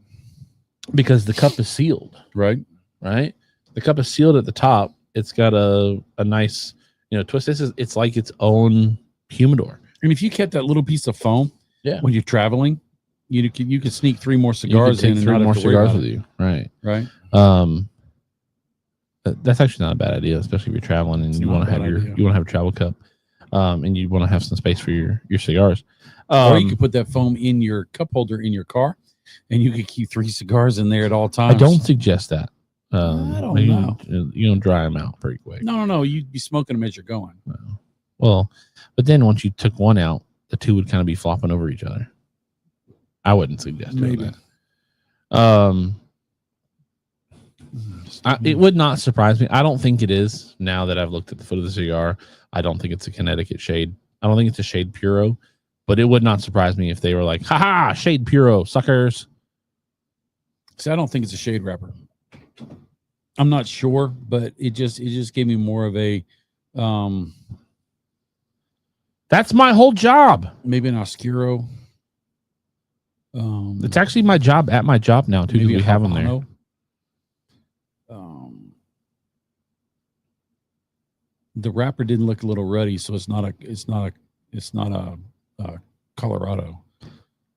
Because the cup is sealed. Right. The cup is sealed at the top. It's got a nice, twist. It's like its own humidor. And if you kept that little piece of foam, when you're traveling, you could sneak 3 more cigars in and 3 not more have to worry cigars about with it. you. Right. Right. That's actually not a bad idea, especially if you're traveling and you want to have a travel cup, and you want to have some space for your cigars. Or you could put that foam in your cup holder in your car, and you could keep 3 cigars in there at all times. I don't suggest that. I don't know. You don't dry them out pretty quick. No. You'd be smoking them as you're going. Well, but then once you took one out, the two would kind of be flopping over each other. I wouldn't suggest maybe that. It would not surprise me. I don't think it is, now that I've looked at the foot of the cigar. I don't think it's a Connecticut shade. I don't think it's a shade Puro, but it would not surprise me if they were like, haha, shade Puro, suckers. See, I don't think it's a shade wrapper. I'm not sure, but it just gave me more of a that's my whole job. Maybe an Oscuro. It's actually my job at my job now too. We have them there. The wrapper didn't look a little ruddy, so it's not a Colorado,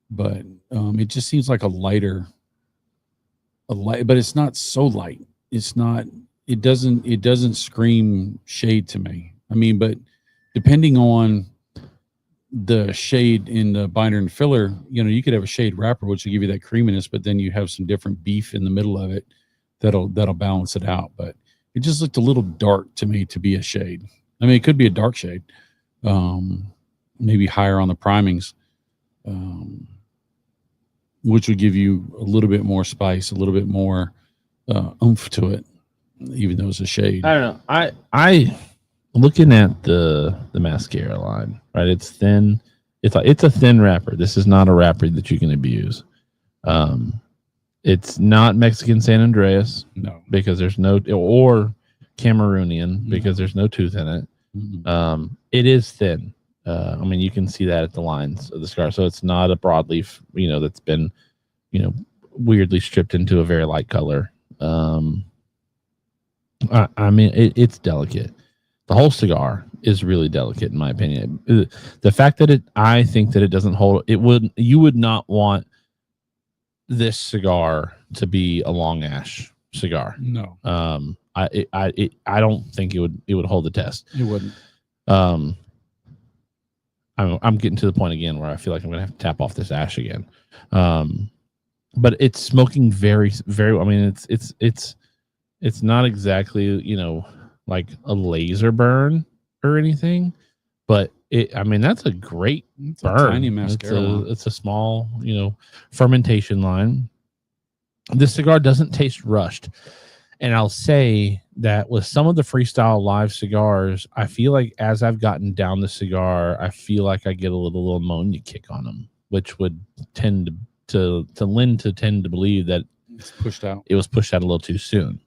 but it just seems like a light, but it's not so light. It doesn't scream shade to me. I mean, but depending on the shade in the binder and filler, you could have a shade wrapper, which will give you that creaminess, but then you have some different beef in the middle of it that'll balance it out. But it just looked a little dark to me to be a shade. I mean, it could be a dark shade, maybe higher on the primings, which would give you a little bit more spice, a little bit more oomph to it, even though it's a shade. I don't know. I looking at the mascara line, right? It's thin. It's a thin wrapper. This is not a wrapper that you can abuse. It's not Mexican San Andreas, no, because there's no, or Cameroonian, because there's no tooth in it. Mm-hmm. It is thin. I mean, you can see that at the lines of the cigar. So it's not a broadleaf, that's been, weirdly stripped into a very light color. I mean, it's delicate. The whole cigar is really delicate, in my opinion. The fact that I think that it doesn't hold, you would not want this cigar to be a long ash cigar. No. I don't think it would hold the test. It wouldn't. I'm getting to the point again where I feel like I'm gonna have to tap off this ash again. But it's smoking very, very. I mean, it's not exactly like a laser burn or anything, but that's a great burn. A tiny mascara. It's a small, fermentation line. This cigar doesn't taste rushed. And I'll say that with some of the Freestyle Live cigars, I feel like as I've gotten down the cigar, I feel like I get a little ammonia kick on them, which would tend to lend to tend to believe that it's pushed out. It was pushed out a little too soon.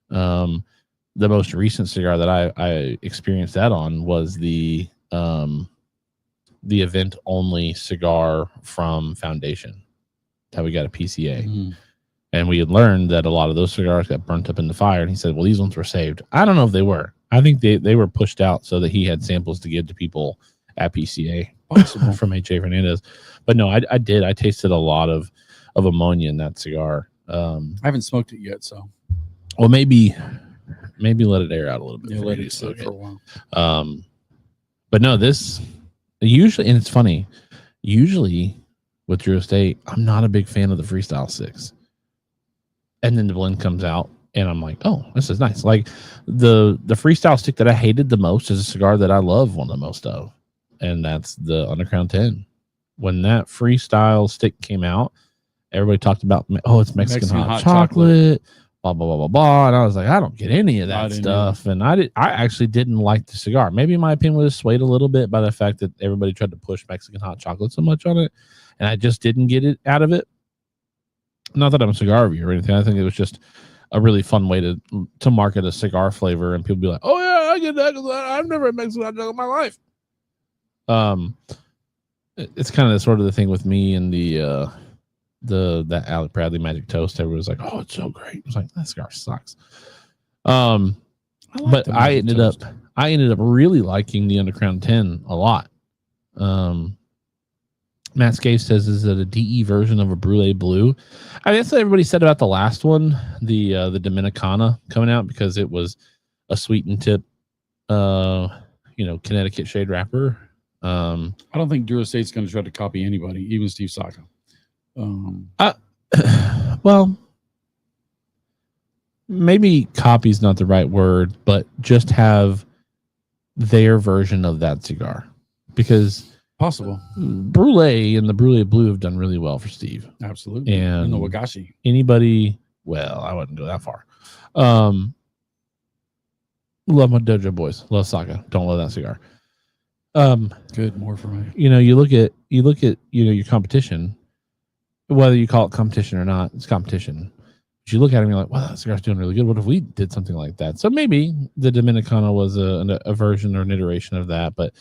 The most recent cigar that I experienced that on was the event only cigar from Foundation that we got a PCA. Mm-hmm. And we had learned that a lot of those cigars got burnt up in the fire. And he said, well, these ones were saved. I don't know if they were. I think they were pushed out so that he had samples to give to people at PCA from H.A. Fernandez. But no, I did. I tasted a lot of ammonia in that cigar. I haven't smoked it yet, so. Well, maybe let it air out a little bit. Yeah, let it sit for a while. But no, this usually, and it's funny, usually with Drew Estate, I'm not a big fan of the Freestyle 6. And then the blend comes out, and I'm like, oh, this is nice. Like the Freestyle stick that I hated the most is a cigar that I love one of the most of, and that's the Undercrown 10. When that Freestyle stick came out, everybody talked about, oh, it's Mexican hot chocolate, blah, blah, blah, blah, blah. And I was like, I don't get any of that stuff. And I actually didn't like the cigar. Maybe my opinion was swayed a little bit by the fact that everybody tried to push Mexican hot chocolate so much on it, and I just didn't get it out of it. Not that I'm a cigar reviewer or anything. I think it was just a really fun way to market a cigar flavor, and people be like, "Oh yeah, I get that because I've never had Mexican hot chocolate in my life." It's kind of sort of the thing with me and that Alec Bradley Magic Toast. Everyone's like, "Oh, it's so great." I was like, "That cigar sucks." But I ended up really liking the Undercrown 10 a lot. Matt Scave says, is it a DE version of a Brulee Blue? I mean, that's what everybody said about the last one, the Dominicana coming out, because it was a sweetened tip, Connecticut shade wrapper. I don't think Drew Estate's going to try to copy anybody, even Steve Saka. Well, maybe copy's not the right word, but just have their version of that cigar, because possible Brulee and the Brulee Blue have done really well for Steve. Absolutely. And the Wagashi. Anybody, well, I wouldn't go that far. Love my Dojo boys. Love Saka. Don't love that cigar. Good, more for me. You look at your competition, whether you call it competition or not, it's competition. But you look at it and you're like, wow, that cigar's doing really good. What if we did something like that? So maybe the Dominicana was a version or an iteration of that, but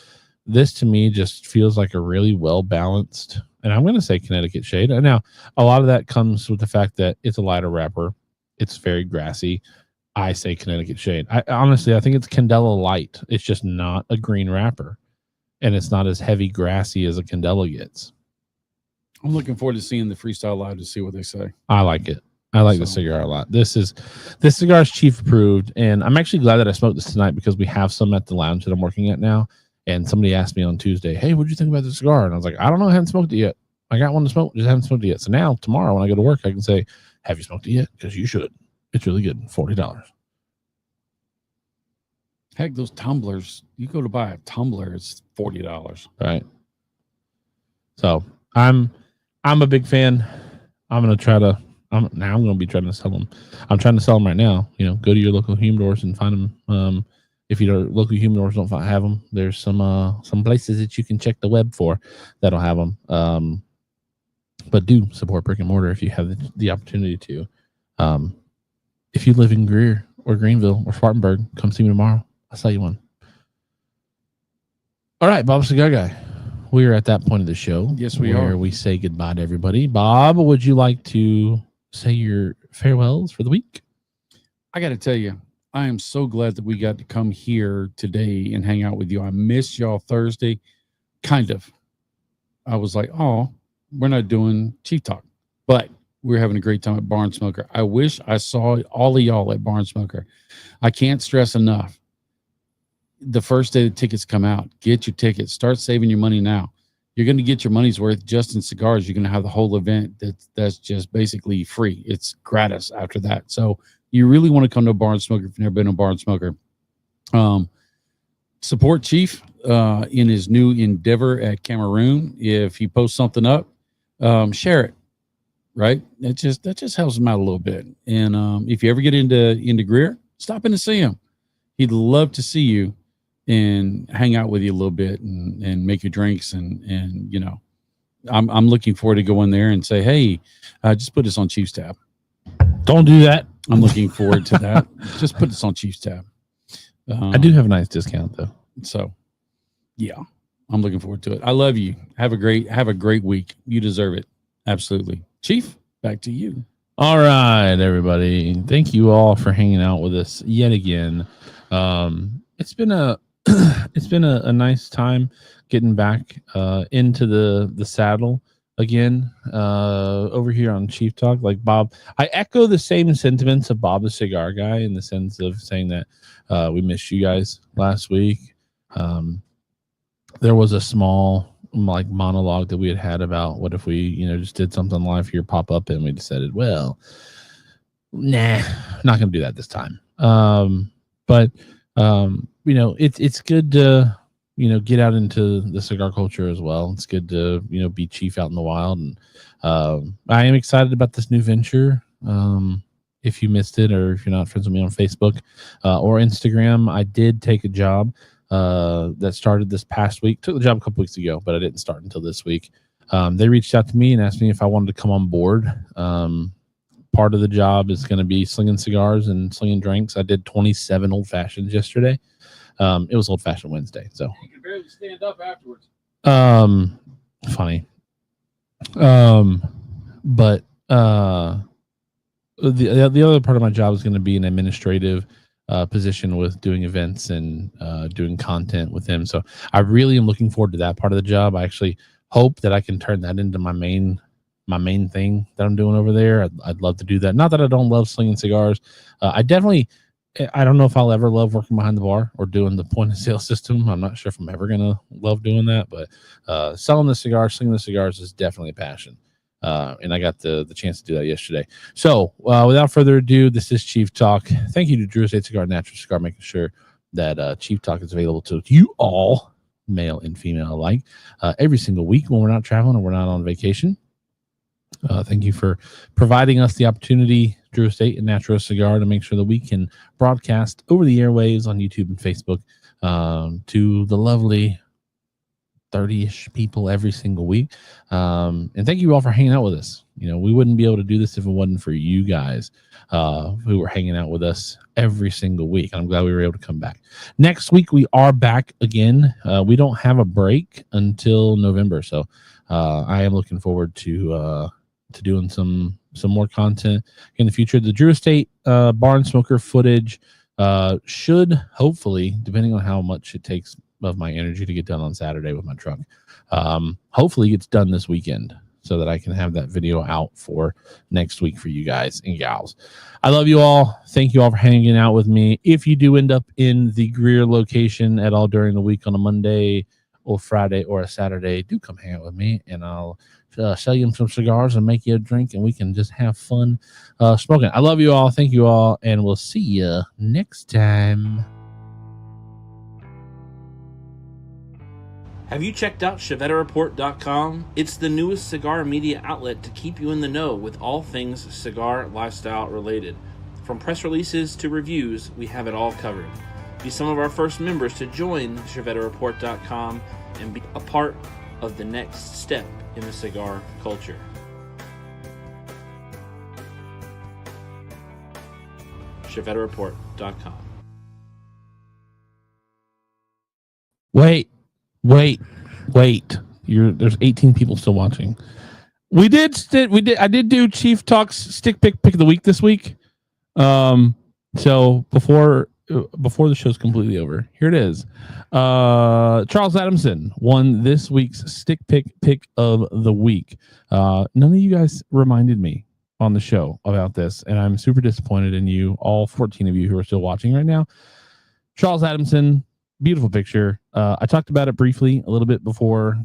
this to me just feels like a really well balanced, and I'm going to say Connecticut shade. And now a lot of that comes with the fact that it's a lighter wrapper. It's very grassy. I say Connecticut shade. I think it's Candela light. It's just not a green wrapper, and it's not as heavy grassy as a Candela gets. I'm looking forward to seeing the Freestyle Live to see what they say. I like it. I like the cigar a lot. This cigar is chief approved, and I'm actually glad that I smoked this tonight because we have some at the lounge that I'm working at now. And somebody asked me on Tuesday, hey, what'd you think about the cigar? And I was like, I don't know. I haven't smoked it yet. I got one to smoke, just haven't smoked it yet. So now tomorrow when I go to work, I can say, have you smoked it yet? Because you should. It's really good. $40. Heck, those tumblers, you go to buy a tumbler, it's $40. Right. So I'm a big fan. I'm going to try to, I'm going to be trying to sell them. I'm trying to sell them right now. You know, go to your local humidors and find them. If your local humidors don't have them, there's some places that you can check the web for that'll have them. But do support brick and mortar if you have the opportunity to. If you live in Greer or Greenville or Spartanburg, come see me tomorrow. I'll sell you one. All right, Bob Cigar Guy. We are at that point of the show. Yes, we are. Where we say goodbye to everybody. Bob, would you like to say your farewells for the week? I got to tell you, I am so glad that we got to come here today and hang out with you. I missed y'all Thursday. Kind of. I was like, oh, we're not doing Chief Talk. But we're having a great time at Barn Smoker. I wish I saw all of y'all at Barn Smoker. I can't stress enough. The first day the tickets come out, get your tickets. Start saving your money now. You're going to get your money's worth just in cigars. You're going to have the whole event that's just basically free. It's gratis after that. So you really want to come to a Barn Smoker if you've never been to a Barn Smoker. Support Chief in his new endeavor at Cameroon. If he posts something up, share it. Right? That just helps him out a little bit. And if you ever get into Greer, stop in to see him. He'd love to see you and hang out with you a little bit and make your drinks. And you know, I'm looking forward to going there and say, hey, just put this on Chief's tab. Don't do that. I'm looking forward to that. Just put this on Chief's tab. I do have a nice discount though. So yeah, I'm looking forward to it. I love you. Have a great week. You deserve it. Absolutely. Chief, back to you. All right, everybody. Thank you all for hanging out with us yet again. It's been a nice time getting back into the saddle again over here on Chief Talk. Like Bob, I echo the same sentiments of Bob the Cigar Guy in the sense of saying that we missed you guys last week. There was a small like monologue that we had about what if we just did something live here pop up, and we decided, well, nah, not gonna do that this time. But it's good to get out into the cigar culture as well. It's good to be Chief out in the wild, and I am excited about this new venture. If you missed it, or if you're not friends with me on Facebook or Instagram, I did take a job that started this past week. Took the job a couple weeks ago, but I didn't start until this week. They reached out to me and asked me if I wanted to come on board. Part of the job is going to be slinging cigars and slinging drinks. I did 27 old fashions yesterday. It was Old Fashioned Wednesday, so You can barely stand up afterwards. funny. But the other part of my job is going to be an administrative position with doing events and doing content with him. So I really am looking forward to that part of the job. I actually hope that I can turn that into my main thing that I'm doing over there. I'd love to do that. Not that I don't love slinging cigars. I don't know if I'll ever love working behind the bar or doing the point of sale system. I'm not sure if I'm ever going to love doing that, but selling the cigars, slinging the cigars is definitely a passion. And I got the chance to do that yesterday. So without further ado, this is Chief Talk. Thank you to Drew Estate Cigar, Natura Cigar, making sure that Chief Talk is available to you all, male and female alike, every single week when we're not traveling or we're not on vacation. Thank you for providing us the opportunity, Drew Estate and Natura Cigar, to make sure that we can broadcast over the airwaves on YouTube and Facebook to the lovely 30-ish people every single week. And thank you all for hanging out with us. We wouldn't be able to do this if it wasn't for you guys who were hanging out with us every single week. I'm glad we were able to come back. Next week, we are back again. We don't have a break until November. So I am looking forward to doing some more content in the future. The Drew Estate Barn Smoker footage should hopefully, depending on how much it takes of my energy to get done on Saturday with my truck, hopefully it's done this weekend. so that I can have that video out for next week for you guys and gals. I love you all. Thank you all for hanging out with me. If you do end up in the Greer location at all during the week on a Monday or Friday or a Saturday, do come hang out with me, and I'll sell you some cigars and make you a drink, and we can just have fun smoking. I love you all. Thank you all, and we'll see you next time. Have you checked out ChevetteReport.com? It's the newest cigar media outlet to keep you in the know with all things cigar lifestyle related. From press releases to reviews, we have it all covered. Be some of our first members to join ChevetteReport.com and be a part of the next step in the cigar culture. ChevetteReport.com. Wait. There's 18 people still watching. I did do Chief Talks stick pick of the week this week. So before the show's completely over, here it is. Charles Adamson won this week's stick pick of the week. None of you guys reminded me on the show about this, and I'm super disappointed in you, all 14 of you who are still watching right now. Charles Adamson, beautiful picture. I talked about it briefly a little bit before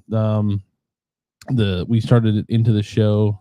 we started into the show.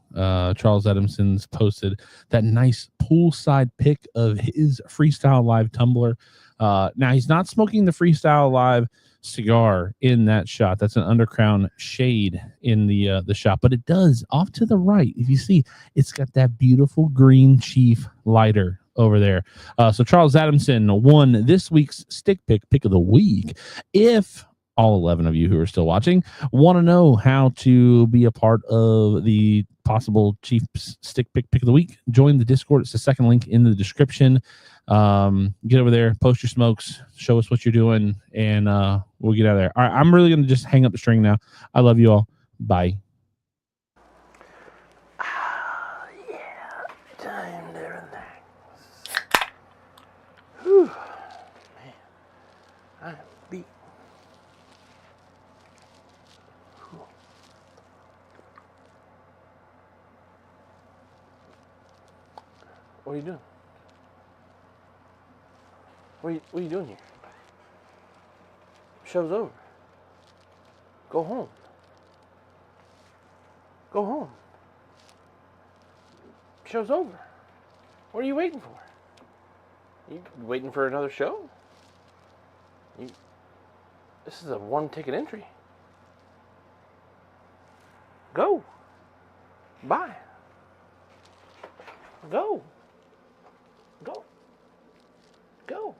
Charles Adamson's posted that nice poolside pic of his Freestyle Live tumbler. Now he's not smoking the Freestyle Live cigar in that shot. That's an Undercrown shade in the shot, but it does off to the right. If you see, it's got that beautiful green Chief lighter over there. So Charles Adamson won this week's stick pick of the week. If all 11 of you who are still watching want to know how to be a part of the possible Chief stick pick of the week, join the Discord. It's the second link in the description. Get over there, post your smokes, show us what you're doing, and we'll get out of there. All right, I'm really going to just hang up the string now. I love you all. Bye. Yeah, time to relax. Whew. Man, I am beat. Whew. What are you doing? What are you doing here? Show's over. Go home. Go home. Show's over. What are you waiting for? You waiting for another show? This is a one-ticket entry. Go. Bye. Go. Go. Go.